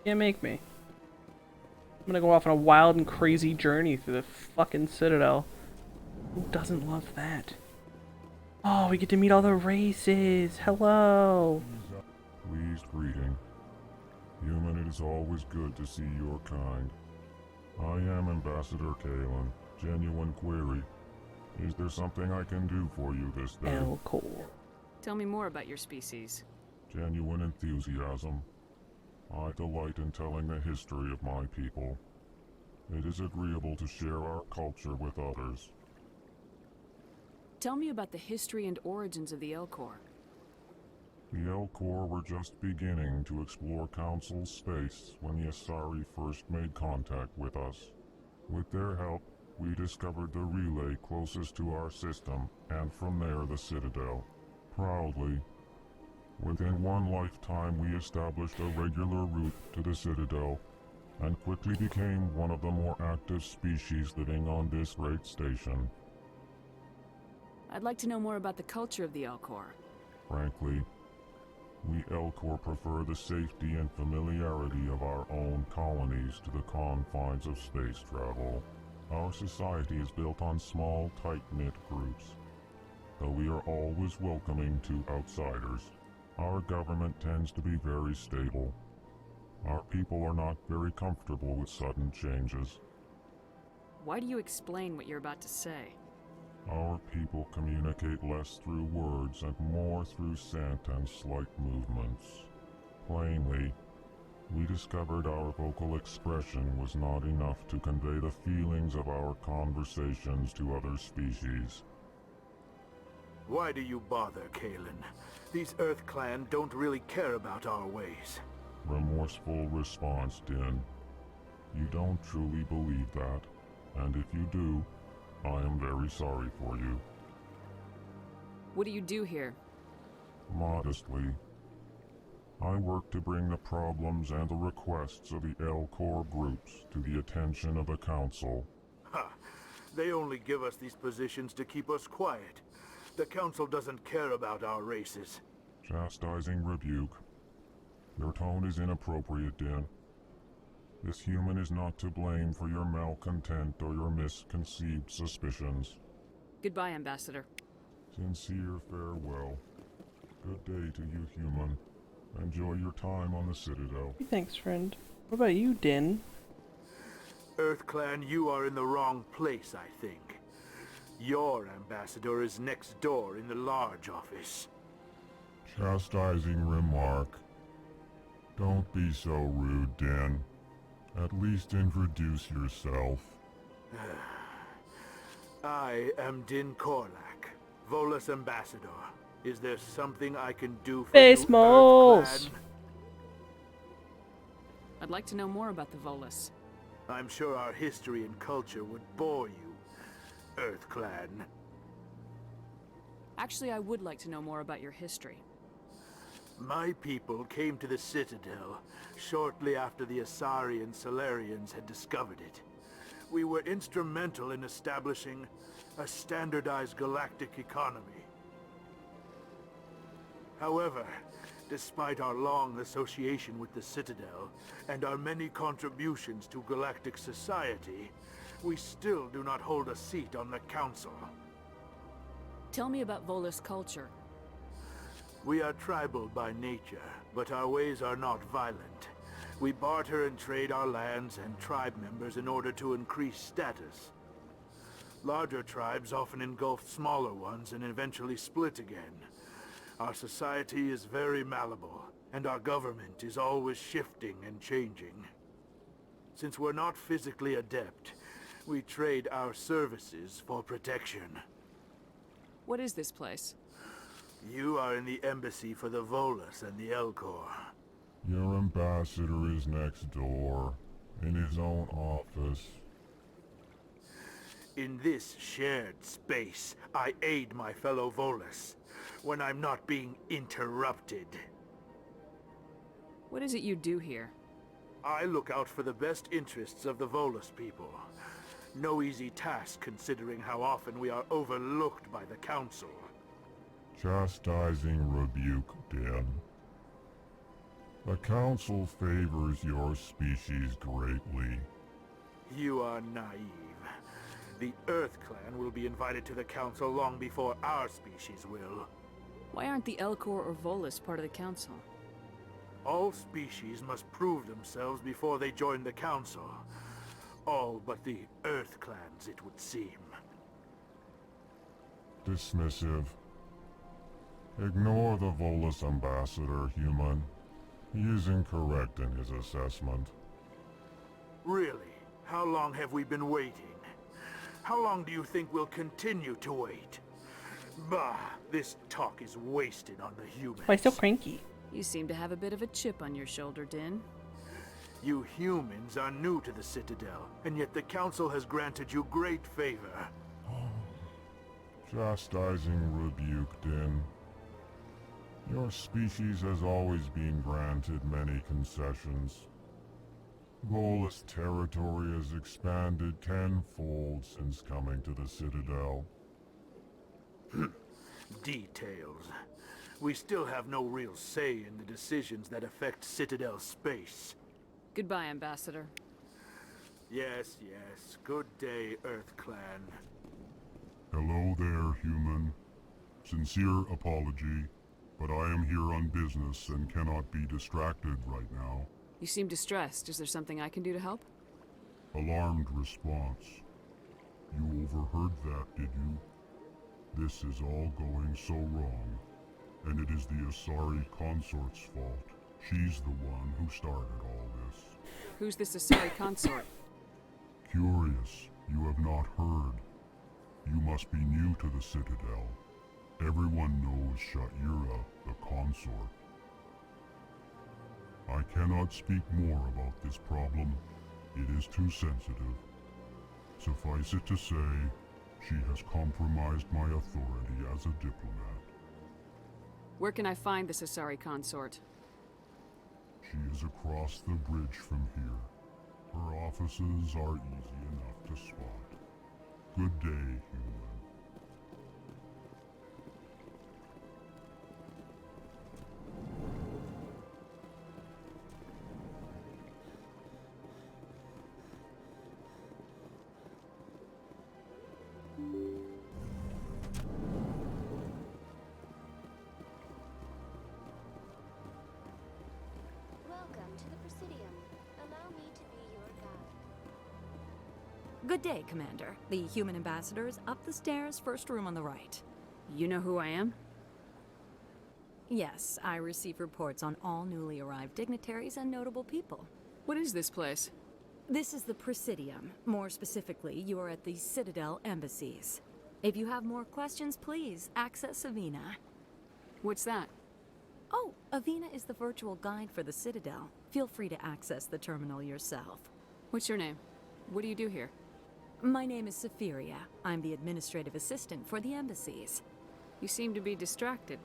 Can't make me. I'm gonna go off on a wild and crazy journey through the fucking Citadel. Who doesn't love that? Oh, we get to meet all the races. Hello. Pleased greeting. Human, it is always good to see your kind. I am Ambassador Kalen. Genuine query. Is there something I can do for you this day? Elcor. Tell me more about your species. Genuine enthusiasm. I delight in telling the history of my people. It is agreeable to share our culture with others. Tell me about the history and origins of the Elcor. The Elcor were just beginning to explore Council space when the Asari first made contact with us. With their help, we discovered the relay closest to our system, and from there the Citadel. Proudly, within one lifetime we established a regular route to the Citadel, and quickly became one of the more active species living on this great station. I'd like to know more about the culture of the Elcor. Frankly, we Elcor prefer the safety and familiarity of our own colonies to the confines of space travel. Our society is built on small, tight-knit groups. Though we are always welcoming to outsiders, our government tends to be very stable. Our people are not very comfortable with sudden changes. Why do you explain what you're about to say? Our people communicate less through words and more through scent and slight movements. Plainly, we discovered our vocal expression was not enough to convey the feelings of our conversations to other species. Why do you bother, Kalen? These Earth Clan don't really care about our ways. Remorseful response, Din. You don't truly believe that, and if you do, I am very sorry for you. What do you do here? Modestly, I work to bring the problems and the requests of the Elcor groups to the attention of the Council. Ha! They only give us these positions to keep us quiet. The Council doesn't care about our races. Chastising rebuke. Your tone is inappropriate, Din. This human is not to blame for your malcontent or your misconceived suspicions. Goodbye, Ambassador. Sincere farewell. Good day to you, human. Enjoy your time on the Citadel. Thanks, friend. What about you, Din? Earth Clan, you are in the wrong place, I think. Your ambassador is next door in the large office. Chastising remark. Don't be so rude, Din. At least introduce yourself. I am Din Korlak, Volus ambassador. Is there something I can do for Face you, moles. Earth Clan? I'd like to know more about the Volus. I'm sure our history and culture would bore you, Earth Clan. Actually, I would like to know more about your history. My people came to the Citadel shortly after the Asari and Solarians had discovered it. We were instrumental in establishing a standardized galactic economy. However, despite our long association with the Citadel and our many contributions to galactic society, we still do not hold a seat on the Council. Tell me about Volus culture. We are tribal by nature, but our ways are not violent. We barter and trade our lands and tribe members in order to increase status. Larger tribes often engulf smaller ones and eventually split again. Our society is very malleable, and our government is always shifting and changing. Since we're not physically adept, we trade our services for protection. What is this place? You are in the embassy for the Volus and the Elcor. Your ambassador is next door, in his own office. In this shared space, I aid my fellow Volus when I'm not being interrupted. What is it you do here? I look out for the best interests of the Volus people. No easy task considering how often we are overlooked by the Council. Chastising rebuke, Den. The Council favors your species greatly. You are naive. The Earth Clan will be invited to the Council long before our species will. Why aren't the Elcor or Volus part of the Council? All species must prove themselves before they join the Council. All but the Earth Clans, it would seem. Dismissive. Ignore the Volus ambassador, human. He is incorrect in his assessment. Really? How long have we been waiting? How long do you think we'll continue to wait? Bah, this talk is wasted on the humans. Why so cranky? You seem to have a bit of a chip on your shoulder, Din. You humans are new to the Citadel, and yet the Council has granted you great favor. Chastising rebuke, Din. Your species has always been granted many concessions. Volus territory has expanded tenfold since coming to the Citadel. Details. We still have no real say in the decisions that affect Citadel space. Goodbye, Ambassador. Yes, yes. Good day, Earth Clan. Hello there, human. Sincere apology, but I am here on business and cannot be distracted right now. You seem distressed. Is there something I can do to help? Alarmed response. You overheard that, did you? This is all going so wrong, and it is the Asari consort's fault. She's the one who started all this. Who's this Asari consort? Curious, you have not heard. You must be new to the Citadel. Everyone knows Sha'ira, the consort. I cannot speak more about this problem. It is too sensitive. Suffice it to say, she has compromised my authority as a diplomat. Where can I find this Asari consort? She is across the bridge from here. Her offices are easy enough to spot. Good day, human. Welcome to the Presidium. Allow me to be your guide. Good day, Commander. The human ambassador is up the stairs, first room on the right. You know who I am? Yes, I receive reports on all newly arrived dignitaries and notable people. What is this place? This is the Presidium. More specifically, you are at the Citadel embassies. If you have more questions, please access Avina. What's that? Oh, Avina is the virtual guide for the Citadel. Feel free to access the terminal yourself. What's your name? What do you do here? My name is Safiria. I'm the administrative assistant for the embassies. You seem to be distracted.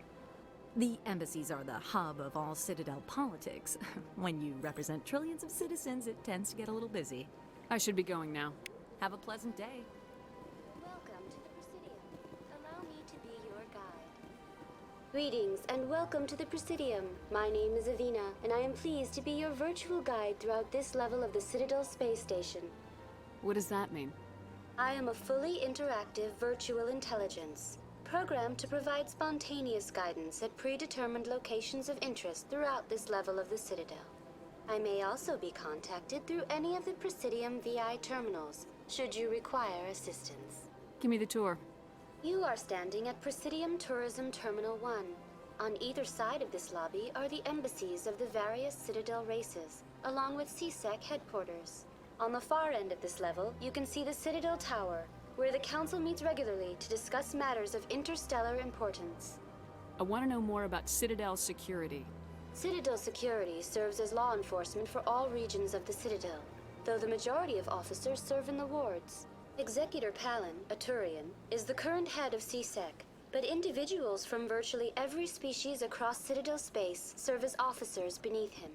The embassies are the hub of all Citadel politics. When you represent trillions of citizens, it tends to get a little busy. I should be going now. Have a pleasant day. Welcome to the Presidium. Allow me to be your guide. Greetings and welcome to the Presidium. My name is Avina, and I am pleased to be your virtual guide throughout this level of the Citadel space station. What does that mean? I am a fully interactive virtual intelligence, programmed to provide spontaneous guidance at predetermined locations of interest throughout this level of the Citadel. I may also be contacted through any of the Presidium VI terminals, should you require assistance. Give me the tour. You are standing at Presidium Tourism Terminal 1. On either side of this lobby are the embassies of the various Citadel races, along with CSEC headquarters. On the far end of this level, you can see the Citadel Tower, where the Council meets regularly to discuss matters of interstellar importance. I want to know more about Citadel security. Citadel security serves as law enforcement for all regions of the Citadel, though the majority of officers serve in the wards. Executor Palin, a Turian, is the current head of CSEC, but individuals from virtually every species across Citadel space serve as officers beneath him.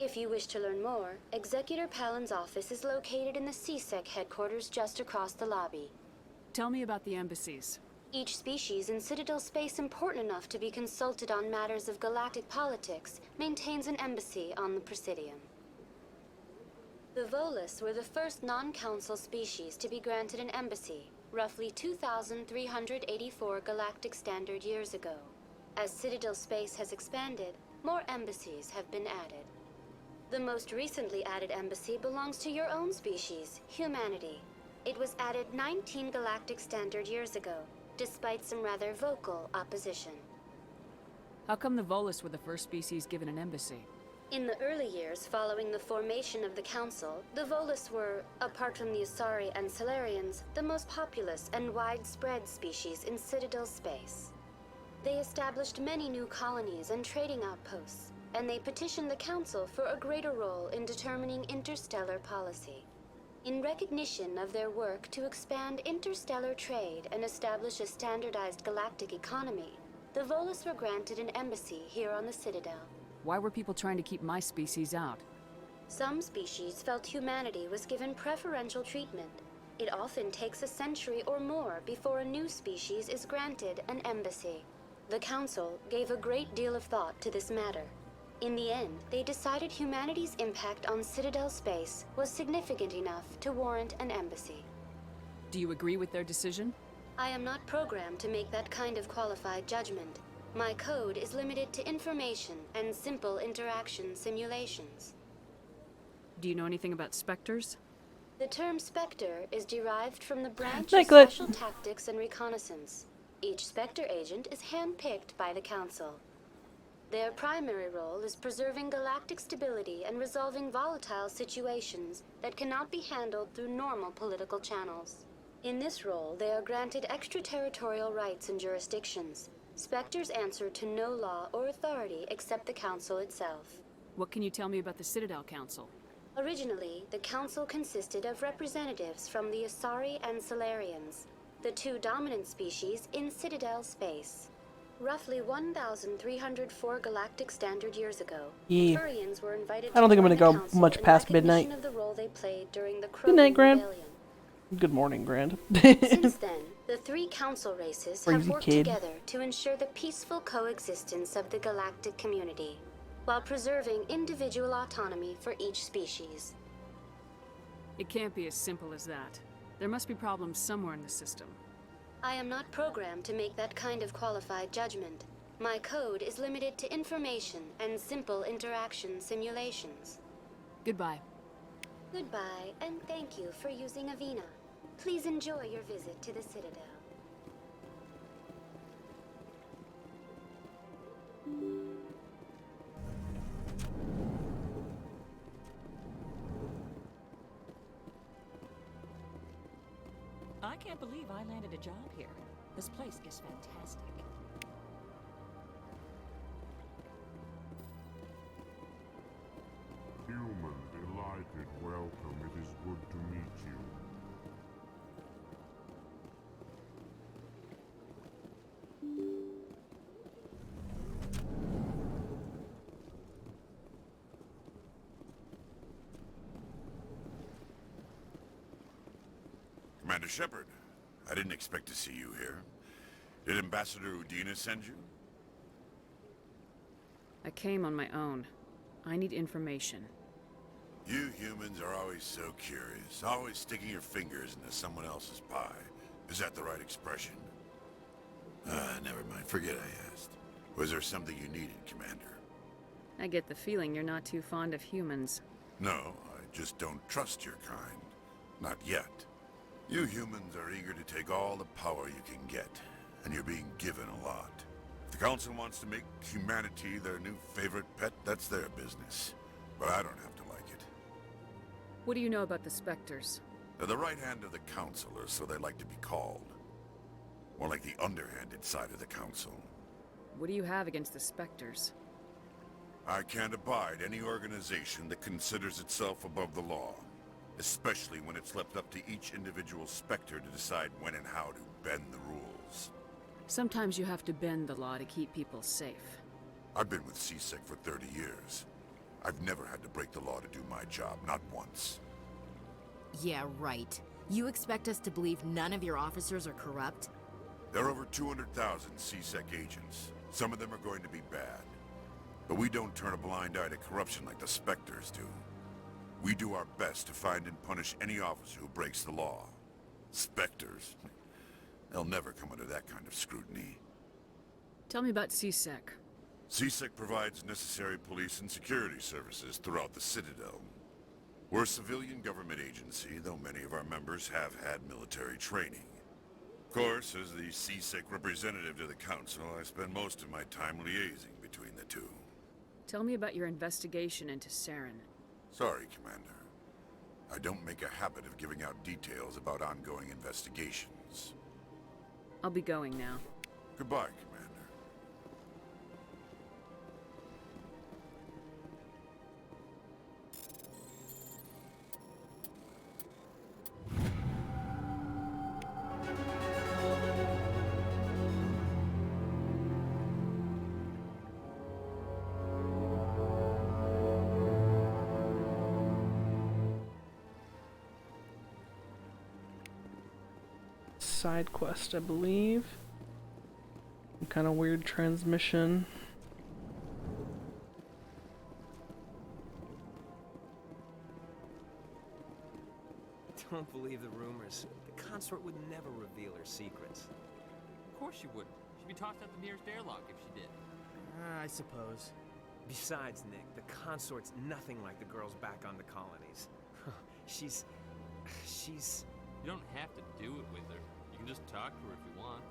If you wish to learn more, Executor Palin's office is located in the CSEC headquarters just across the lobby. Tell me about the embassies. Each species in Citadel space important enough to be consulted on matters of galactic politics maintains an embassy on the Presidium. The Volus were the first non-council species to be granted an embassy, roughly 2,384 galactic standard years ago. As Citadel space has expanded, more embassies have been added. The most recently added embassy belongs to your own species, humanity. It was added 19 galactic standard years ago, despite some rather vocal opposition. How come the Volus were the first species given an embassy? In the early years following the formation of the Council, the Volus were, apart from the Asari and Solarians, the most populous and widespread species in Citadel space. They established many new colonies and trading outposts, and they petitioned the Council for a greater role in determining interstellar policy. In recognition of their work to expand interstellar trade and establish a standardized galactic economy, the Volus were granted an embassy here on the Citadel. Why were people trying to keep my species out? Some species felt humanity was given preferential treatment. It often takes a century or more before a new species is granted an embassy. The Council gave a great deal of thought to this matter. In the end, they decided humanity's impact on Citadel space was significant enough to warrant an embassy. Do you agree with their decision? I am not programmed to make that kind of qualified judgment. My code is limited to information and simple interaction simulations. Do you know anything about specters? The term Spectre is derived from the branch Nick, of Special Tactics and Reconnaissance. Each Spectre agent is handpicked by the Council. Their primary role is preserving galactic stability and resolving volatile situations that cannot be handled through normal political channels. In this role, they are granted extraterritorial rights and jurisdictions. Spectres answer to no law or authority except the Council itself. What can you tell me about the Citadel Council? Originally, the Council consisted of representatives from the Asari and Solarians, the two dominant species in Citadel space. Roughly 1,304 galactic standard years ago, Yeah. Turians were invited I don't think I'm join gonna the go Council much in past recognition midnight. of the role they played during the Good night, Krogan Grand. Rebellion. Good morning, Grand. Since then, the three council races have Crazy worked kid. together to ensure the peaceful coexistence of the galactic community, while preserving individual autonomy for each species. It can't be as simple as that. There must be problems somewhere in the system. I am not programmed to make that kind of qualified judgment. My code is limited to information and simple interaction simulations. Goodbye. Goodbye, and thank you for using Avina. Please enjoy your visit to the Citadel. I can't believe I landed a job here. This place is fantastic. Human, delighted, welcome. It is good to meet you. Commander Shepard, I didn't expect to see you here. Did Ambassador Udina send you? I came on my own. I need information. You humans are always so curious, always sticking your fingers into someone else's pie. Is that the right expression? Never mind. Forget I asked. Was there something you needed, Commander? I get the feeling you're not too fond of humans. No, I just don't trust your kind. Not yet. You humans are eager to take all the power you can get, and you're being given a lot. If the Council wants to make humanity their new favorite pet, that's their business. But I don't have to like it. What do you know about the Spectres? They're the right hand of the Council, or so they like to be called. More like the underhanded side of the Council. What do you have against the Spectres? I can't abide any organization that considers itself above the law, especially when it's left up to each individual Spectre to decide when and how to bend the rules. Sometimes you have to bend the law to keep people safe. I've been with CSEC for 30 years. I've never had to break the law to do my job, not once. Yeah, right. You expect us to believe none of your officers are corrupt? There are over 200,000 CSEC agents. Some of them are going to be bad. But we don't turn a blind eye to corruption like the Spectres do. We do our best to find and punish any officer who breaks the law. Spectres? They'll never come under that kind of scrutiny. Tell me about CSEC. CSEC provides necessary police and security services throughout the Citadel. We're a civilian government agency, though many of our members have had military training. Of course, as the CSEC representative to the Council, I spend most of my time liaising between the two. Tell me about your investigation into Saren. Sorry, Commander. I don't make a habit of giving out details about ongoing investigations. I'll be going now. Goodbye, Commander. Side quest, I believe. Some kind of weird transmission. Don't believe the rumors. The consort would never reveal her secrets. Of course she wouldn't. She'd be tossed out the nearest airlock if she did. I suppose. Besides, Nick, the consort's nothing like the girls back on the colonies. She's... You don't have to do it with her. You can just talk to her if you want.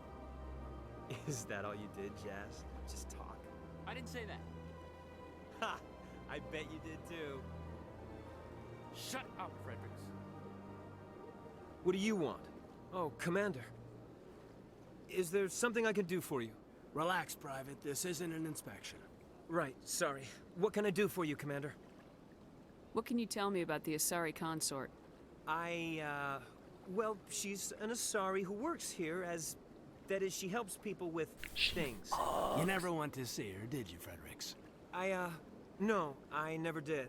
Is that all you did, Jazz? Just talk? I didn't say that. Ha! I bet you did too. Shut up, Fredericks. What do you want? Oh, Commander. Is there something I can do for you? Relax, Private. This isn't an inspection. Right, sorry. What can I do for you, Commander? What can you tell me about the Asari consort? Well, she's an Asari who works here as... That is, she helps people with things. You never went to see her, did you, Fredericks? No, I never did.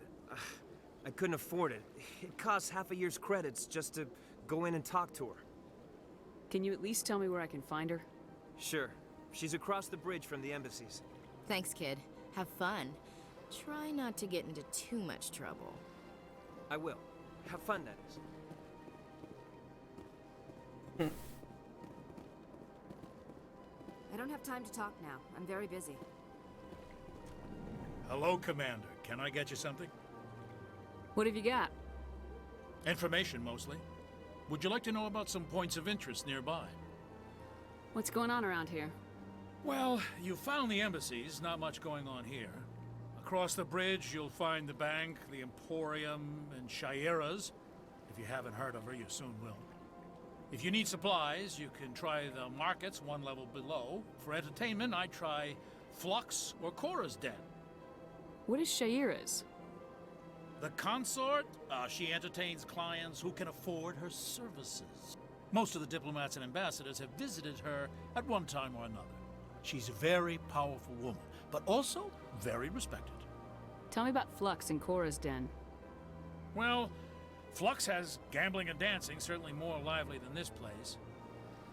I couldn't afford it. It costs half a year's credits just to go in and talk to her. Can you at least tell me where I can find her? Sure. She's across the bridge from the embassies. Thanks, kid. Have fun. Try not to get into too much trouble. I will. Have fun, that is. I don't have time to talk now. I'm very busy. Hello, Commander. Can I get you something? What have you got? Information, mostly. Would you like to know about some points of interest nearby? What's going on around here? Well, you found the embassies, not much going on here. Across the bridge, you'll find the bank, the Emporium, and Shaira's. If you haven't heard of her, you soon will. If you need supplies, you can try the markets one level below. For entertainment, I try Flux or Cora's Den. What is Shaira's? The consort, she entertains clients who can afford her services. Most of the diplomats and ambassadors have visited her at one time or another. She's a very powerful woman, but also very respected. Tell me about Flux and Cora's Den. Well, Flux has gambling and dancing, certainly more lively than this place.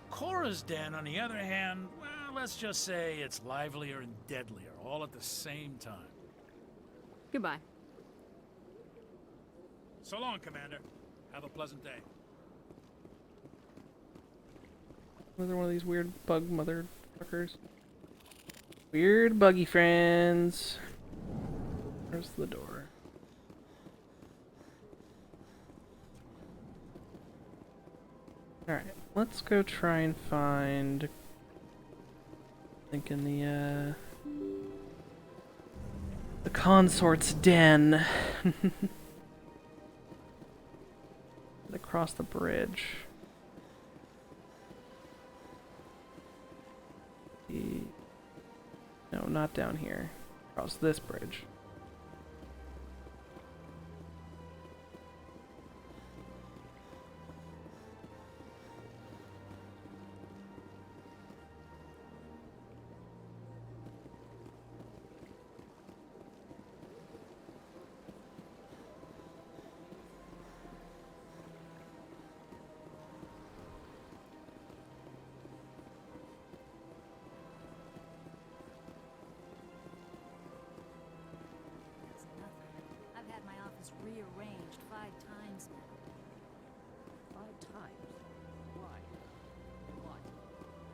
Cora's Den, on the other hand, well, let's just say it's livelier and deadlier, all at the same time. Goodbye. So long, Commander. Have a pleasant day. Another one of these weird bug motherfuckers. Weird buggy friends. Where's the door? Alright, let's go try and find... I think in the consort's den. Across the bridge. No, not down here. Across this bridge. rearranged 5 times now. 5 times? Why? And what?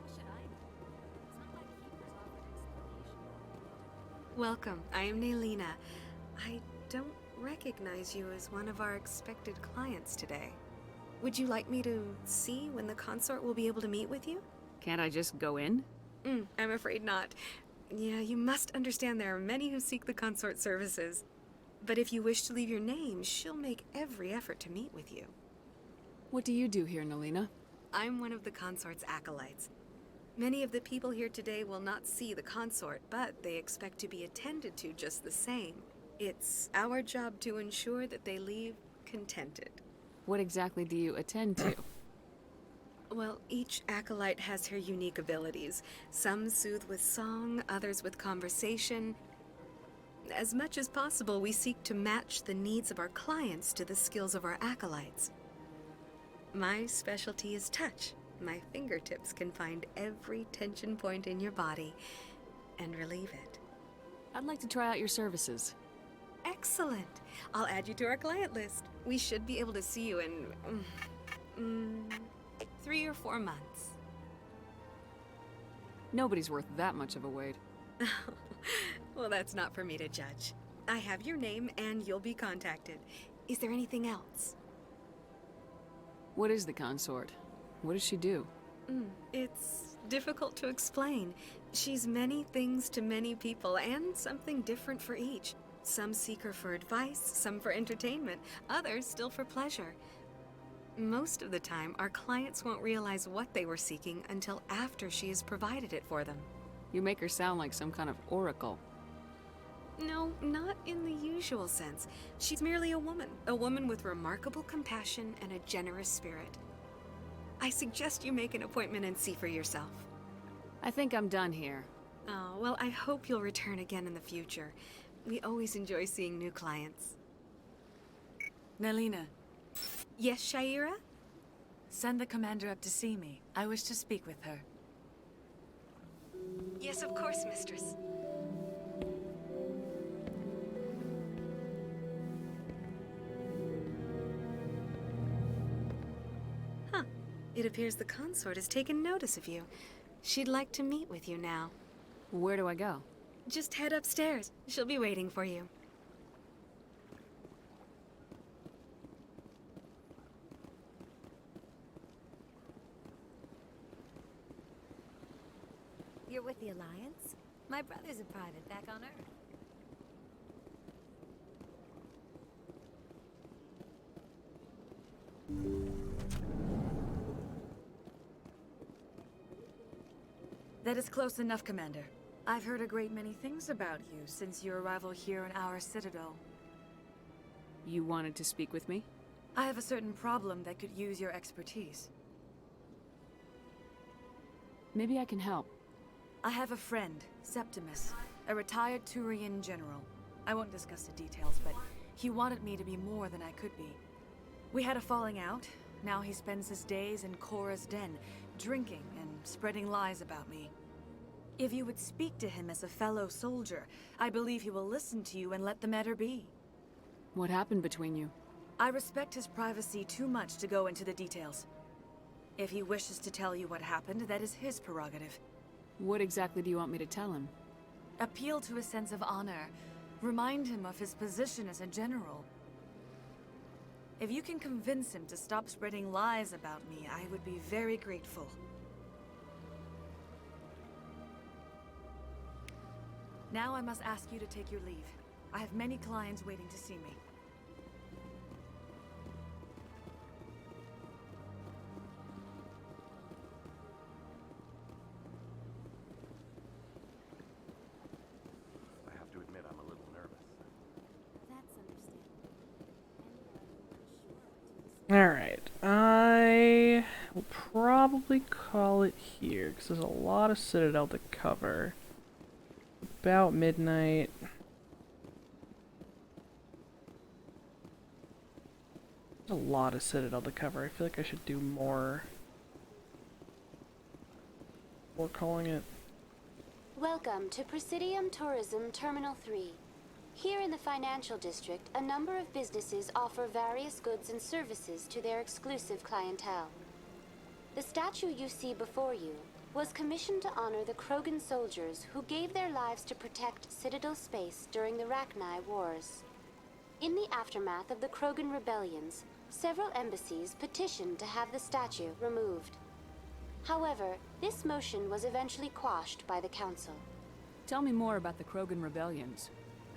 How should I know? It's not like Keeper's offered explanation. Welcome. I am Naylina. I don't recognize you as one of our expected clients today. Would you like me to see when the consort will be able to meet with you? Can't I just go in? I'm afraid not. Yeah, you must understand there are many who seek the consort services. But if you wish to leave your name, she'll make every effort to meet with you. What do you do here, Naylina? I'm one of the consort's acolytes. Many of the people here today will not see the consort, but they expect to be attended to just the same. It's our job to ensure that they leave contented. What exactly do you attend to? Well, each acolyte has her unique abilities. Some soothe with song, others with conversation. As much as possible, we seek to match the needs of our clients to the skills of our acolytes. My specialty is touch. My fingertips can find every tension point in your body and relieve it. I'd like to try out your services. Excellent. I'll add you to our client list. We should be able to see you in 3 or 4 months. Nobody's worth that much of a wait. Well, that's not for me to judge. I have your name and you'll be contacted. Is there anything else? What is the consort? What does she do? It's difficult to explain. She's many things to many people and something different for each. Some seek her for advice, some for entertainment, others still for pleasure. Most of the time, our clients won't realize what they were seeking until after she has provided it for them. You make her sound like some kind of oracle. No, not in the usual sense. She's merely a woman with remarkable compassion and a generous spirit. I suggest you make an appointment and see for yourself. I think I'm done here. Oh, well, I hope you'll return again in the future. We always enjoy seeing new clients. Naylina. Yes, Shaira? Send the commander up to see me. I wish to speak with her. Yes, of course, mistress. Huh. It appears the consort has taken notice of you. She'd like to meet with you now. Where do I go? Just head upstairs. She'll be waiting for you. You're with the Alliance? My brother's a private back on Earth. That is close enough, Commander. I've heard a great many things about you since your arrival here in our citadel. You wanted to speak with me? I have a certain problem that could use your expertise. Maybe I can help. I have a friend, Septimus, a retired Turian general. I won't discuss the details, but he wanted me to be more than I could be. We had a falling out. Now he spends his days in Korra's den, drinking and spreading lies about me. If you would speak to him as a fellow soldier, I believe he will listen to you and let the matter be. What happened between you? I respect his privacy too much to go into the details. If he wishes to tell you what happened, that is his prerogative. What exactly do you want me to tell him? Appeal to his sense of honor. Remind him of his position as a general. If you can convince him to stop spreading lies about me, I would be very grateful. Now I must ask you to take your leave. I have many clients waiting to see me. I have to admit I'm a little nervous. That's understandable. Alright, I will probably call it here, because there's a lot of Citadel to cover. About midnight. There's a lot of Citadel to cover. I feel like I should do more. Calling it. Welcome to Presidium Tourism Terminal 3. Here in the financial district, a number of businesses offer various goods and services to their exclusive clientele. The statue you see before you was commissioned to honor the Krogan soldiers who gave their lives to protect Citadel space during the Rachni Wars. In the aftermath of the Krogan rebellions, several embassies petitioned to have the statue removed. However, this motion was eventually quashed by the Council. Tell me more about the Krogan rebellions.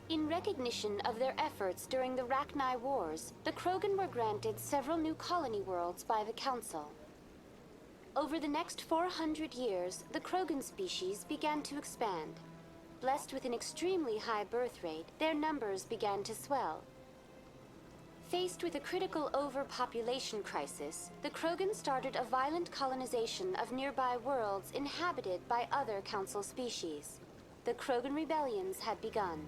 In recognition of their efforts during the Rachni Wars, the Krogan were granted several new colony worlds by the Council. Over the next 400 years, the Krogan species began to expand. Blessed with an extremely high birth rate, their numbers began to swell. Faced with a critical overpopulation crisis, the Krogan started a violent colonization of nearby worlds inhabited by other Council species. The Krogan rebellions had begun.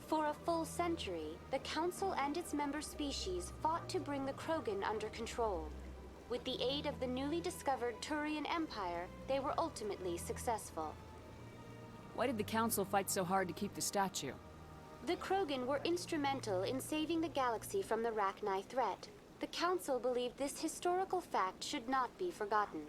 For a full century, the Council and its member species fought to bring the Krogan under control. With the aid of the newly discovered Turian Empire, they were ultimately successful. Why did the Council fight so hard to keep the statue? The Krogan were instrumental in saving the galaxy from the Rachni threat. The Council believed this historical fact should not be forgotten.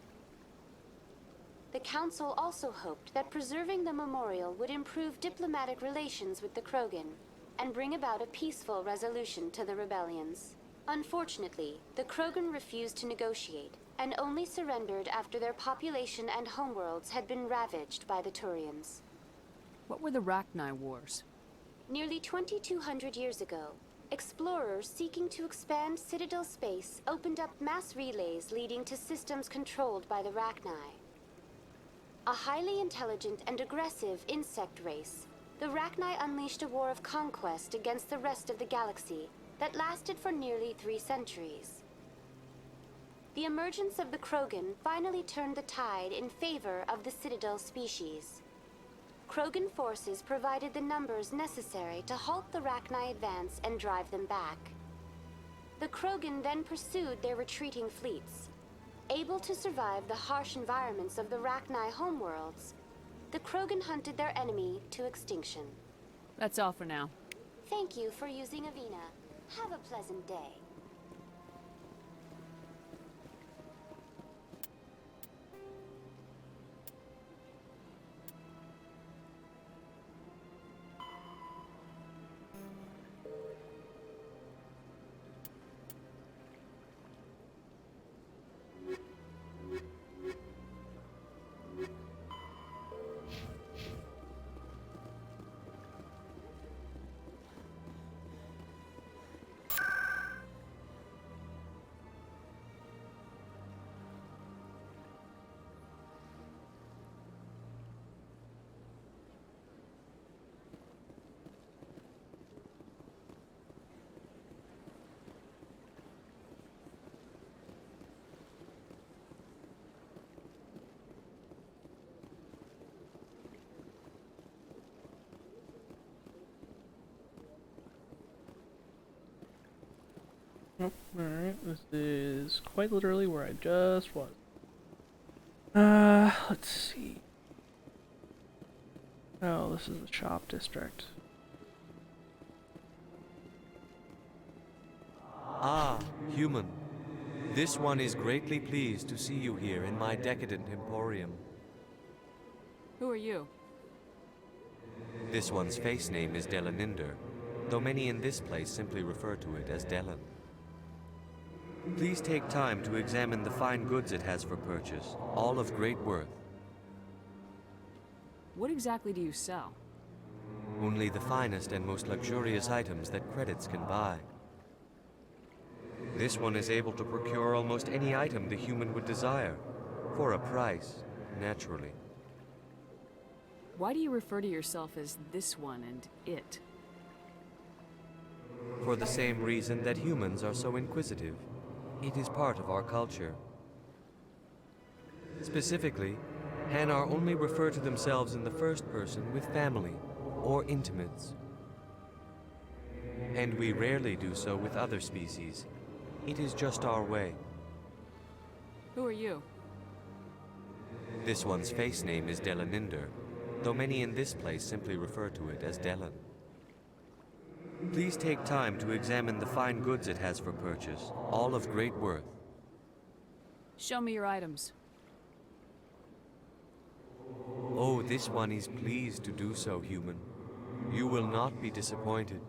The Council also hoped that preserving the memorial would improve diplomatic relations with the Krogan and bring about a peaceful resolution to the rebellions. Unfortunately, the Krogan refused to negotiate and only surrendered after their population and homeworlds had been ravaged by the Turians. What were the Rachni Wars? Nearly 2,200 years ago, explorers seeking to expand Citadel space opened up mass relays leading to systems controlled by the Rachni. A highly intelligent and aggressive insect race, the Rachni unleashed a war of conquest against the rest of the galaxy that lasted for nearly 3 centuries. The emergence of the Krogan finally turned the tide in favor of the Citadel species. Krogan forces provided the numbers necessary to halt the Rachni advance and drive them back. The Krogan then pursued their retreating fleets. Able to survive the harsh environments of the Rachni homeworlds, the Krogan hunted their enemy to extinction. That's all for now. Thank you for using Avina. Have a pleasant day. Oh, alright, this is quite literally where I just was. Let's see. Oh, this is the shop district. Ah, human. This one is greatly pleased to see you here in my decadent emporium. Who are you? This one's face name is Delaninder, though many in this place simply refer to it as Delan. Please take time to examine the fine goods it has for purchase, all of great worth. What exactly do you sell? Only the finest and most luxurious items that credits can buy. This one is able to procure almost any item the human would desire, for a price, naturally. Why do you refer to yourself as this one and it? For the same reason that humans are so inquisitive. It is part of our culture. Specifically, Hanar only refer to themselves in the first person with family or intimates. And we rarely do so with other species. It is just our way. Who are you? This one's face name is Delaninder, though many in this place simply refer to it as Delan. Please take time to examine the fine goods it has for purchase, all of great worth. Show me your items. Oh, this one is pleased to do so, human. You will not be disappointed.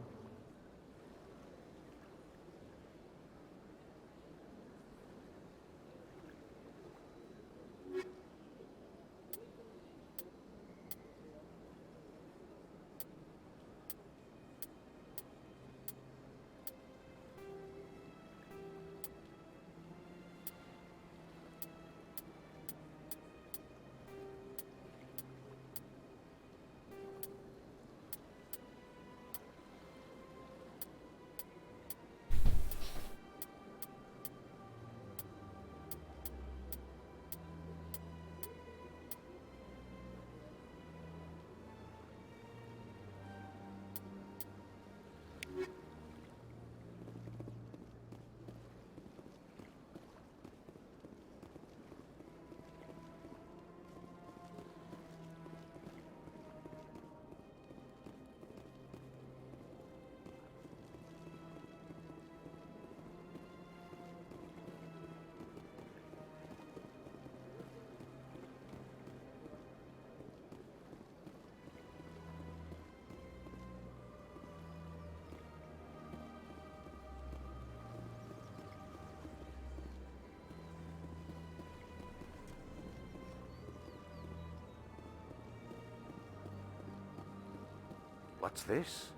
What's this?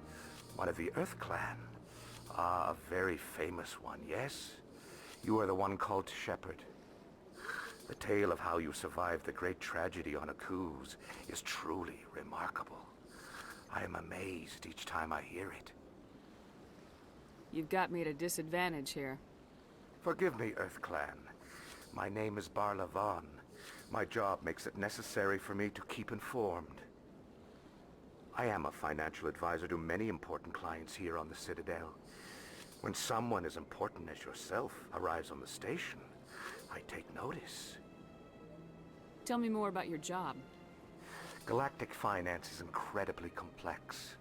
One of the Earth Clan. Ah, a very famous one, yes? You are the one called Shepherd. The tale of how you survived the great tragedy on Akuz is truly remarkable. I am amazed each time I hear it. You've got me at a disadvantage here. Forgive me, Earth Clan. My name is Barla Vaughn. My job makes it necessary for me to keep informed. I am a financial advisor to many important clients here on the Citadel. When someone as important as yourself arrives on the station, I take notice. Tell me more about your job. Galactic finance is incredibly complex.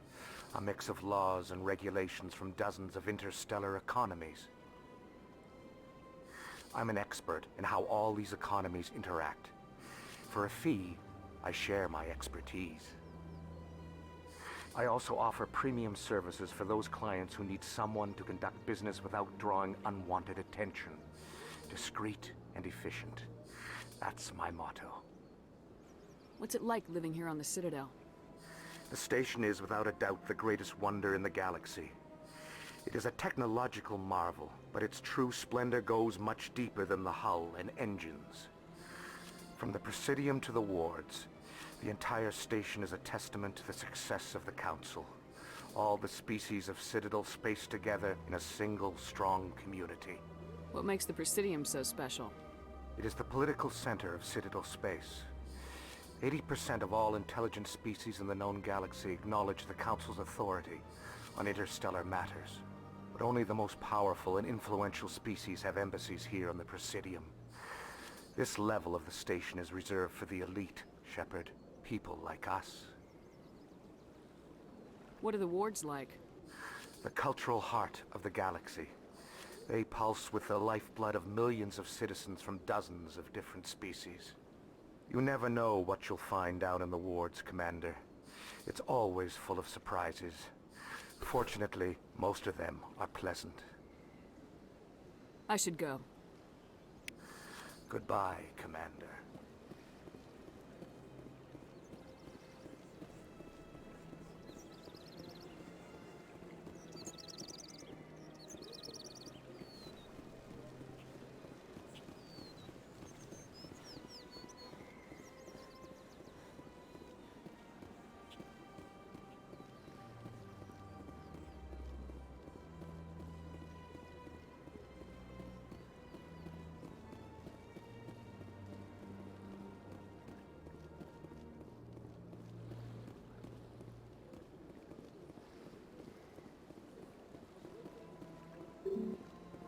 A mix of laws and regulations from dozens of interstellar economies. I'm an expert in how all these economies interact. For a fee, I share my expertise. I also offer premium services for those clients who need someone to conduct business without drawing unwanted attention. Discreet and efficient. That's my motto. What's it like living here on the Citadel? The station is without a doubt the greatest wonder in the galaxy. It is a technological marvel, but its true splendor goes much deeper than the hull and engines. From the Presidium to the wards, the entire station is a testament to the success of the Council. All the species of Citadel spaced together in a single, strong community. What makes the Presidium so special? It is the political center of Citadel space. 80% of all intelligent species in the known galaxy acknowledge the Council's authority on interstellar matters. But only the most powerful and influential species have embassies here on the Presidium. This level of the station is reserved for the elite, Shepard. People like us. What are the wards like? The cultural heart of the galaxy. They pulse with the lifeblood of millions of citizens from dozens of different species. You never know what you'll find down in the wards, Commander. It's always full of surprises. Fortunately, most of them are pleasant. I should go. Goodbye, Commander.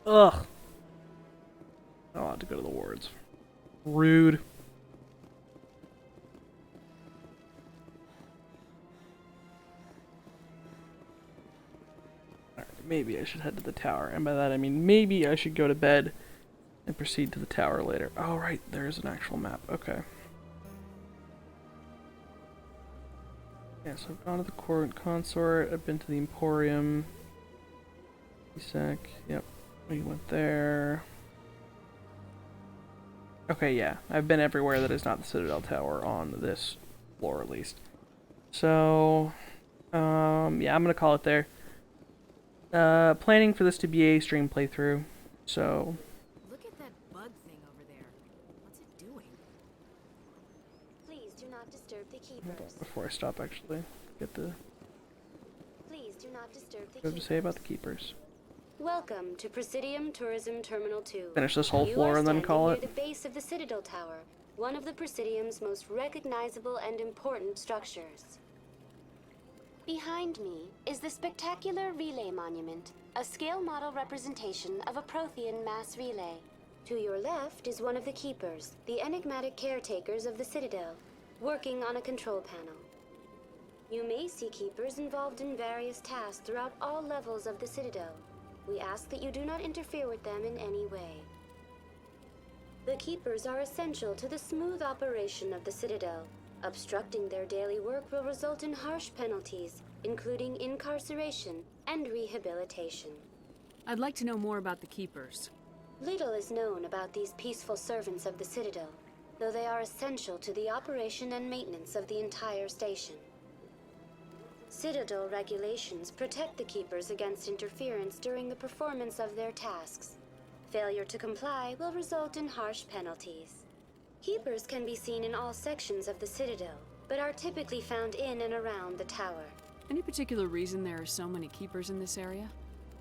Ugh. I don't want to go to the wards. Rude. maybe I should head to the tower. And by that I mean maybe I should go to bed and proceed to the tower later. Oh, right, there is an actual map. Okay. Yeah, so I've gone to the court consort, I've been to the Emporium. CSEC, yep, we went there. Okay, yeah, I've been everywhere that is not the Citadel Tower on this floor, at least. So, yeah, I'm gonna call it there. Planning for this to be a stream playthrough, so... Look at that bug thing over there. What's it doing? Please do not disturb the keepers. Before I stop, actually, get the... Please do not disturb the What do I have to say about the keepers? Welcome to Presidium Tourism Terminal 2. Finish this whole floor and then call it. You are standing near the base of the Citadel Tower, one of the Presidium's most recognizable and important structures. Behind me is the spectacular Relay Monument, a scale model representation of a Prothean mass relay. To your left is one of the Keepers, the enigmatic caretakers of the Citadel, working on a control panel. You may see Keepers involved in various tasks throughout all levels of the Citadel. We ask that you do not interfere with them in any way. The Keepers are essential to the smooth operation of the Citadel. Obstructing their daily work will result in harsh penalties, including incarceration and rehabilitation. I'd like to know more about the Keepers. Little is known about these peaceful servants of the Citadel, though they are essential to the operation and maintenance of the entire station. Citadel regulations protect the Keepers against interference during the performance of their tasks. Failure to comply will result in harsh penalties. Keepers can be seen in all sections of the Citadel, but are typically found in and around the tower. Any particular reason there are so many Keepers in this area?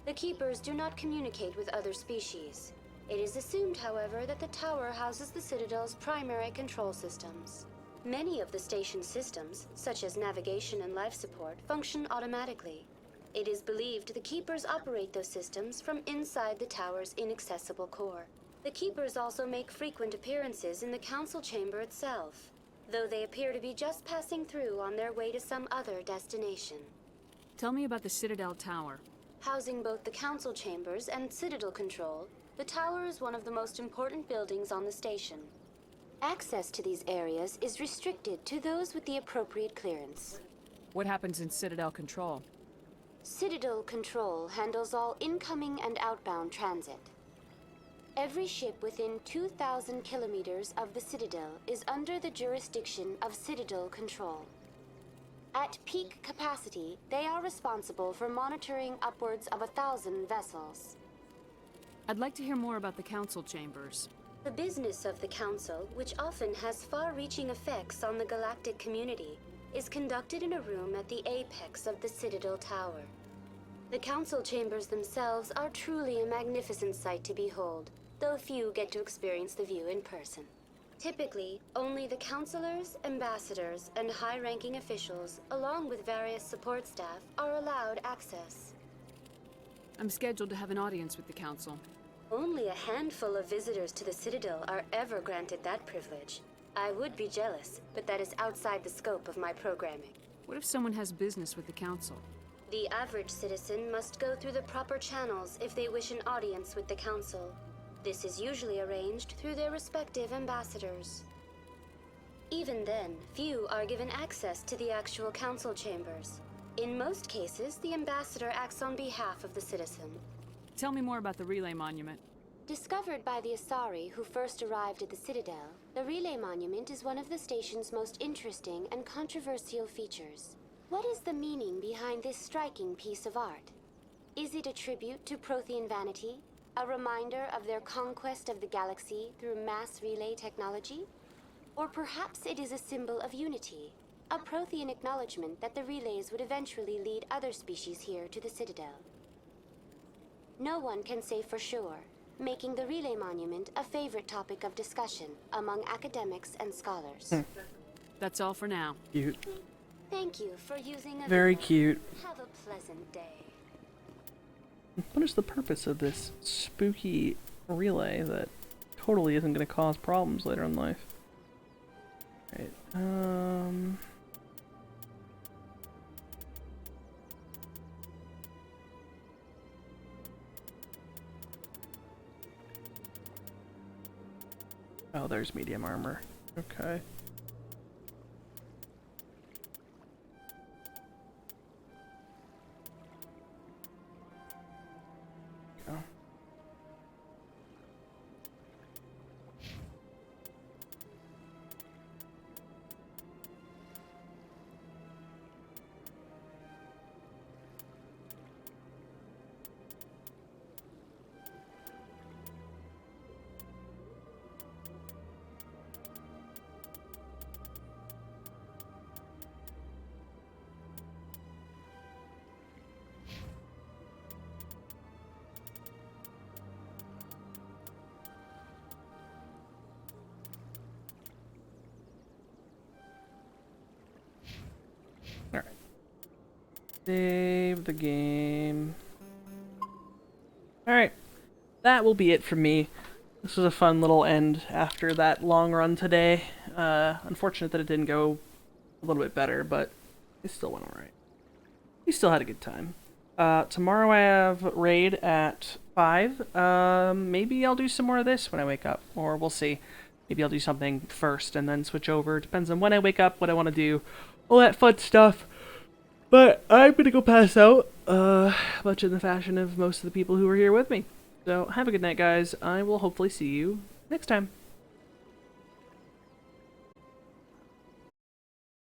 The Keepers do not communicate with other species. It is assumed, however, that the tower houses the Citadel's primary control systems. Many of the station's systems, such as navigation and life support, function automatically. It is believed the Keepers operate those systems from inside the tower's inaccessible core. The Keepers also make frequent appearances in the council chamber itself, though they appear to be just passing through on their way to some other destination. Tell me about the Citadel Tower. Housing both the council chambers and Citadel control, the tower is one of the most important buildings on the station. Access to these areas is restricted to those with the appropriate clearance. What happens in Citadel Control? Citadel Control handles all incoming and outbound transit. Every ship within 2,000 kilometers of the Citadel is under the jurisdiction of Citadel Control. At peak capacity, they are responsible for monitoring upwards of 1,000 vessels. I'd like to hear more about the council chambers. The business of the Council, which often has far-reaching effects on the galactic community, is conducted in a room at the apex of the Citadel Tower. The Council chambers themselves are truly a magnificent sight to behold, though few get to experience the view in person. Typically, only the councilors, ambassadors, and high-ranking officials, along with various support staff, are allowed access. I'm scheduled to have an audience with the council. Only a handful of visitors to the Citadel are ever granted that privilege. I would be jealous, but that is outside the scope of my programming. What if someone has business with the council? The average citizen must go through the proper channels if they wish an audience with the council. This is usually arranged through their respective ambassadors. Even then, few are given access to the actual council chambers. In most cases, the ambassador acts on behalf of the citizen. Tell me more about the Relay Monument. Discovered by the Asari who first arrived at the Citadel, the Relay Monument is one of the station's most interesting and controversial features. What is the meaning behind this striking piece of art? Is it a tribute to Prothean vanity? A reminder of their conquest of the galaxy through mass relay technology? Or perhaps it is a symbol of unity, a Prothean acknowledgement that the relays would eventually lead other species here to the Citadel. No one can say for sure, making the Relay Monument a favorite topic of discussion among academics and scholars. That's all for now. Cute. Thank you for using a Very video. cute. Have a pleasant day. What is the purpose of this spooky relay that totally isn't going to cause problems later in life? Right. Oh, there's medium armor. Okay. Go. Alright. Save the game. Alright. That will be it for me. This was a fun little end after that long run today. Unfortunate that it didn't go a little bit better, but it still went alright. We still had a good time. Tomorrow I have raid at 5. Maybe I'll do some more of this when I wake up, or we'll see. Maybe I'll do something first and then switch over. Depends on when I wake up, what I want to do, all that fun stuff. But I'm gonna go pass out, much in the fashion of most of the people who were here with me. So have a good night, guys. I will hopefully see you next time.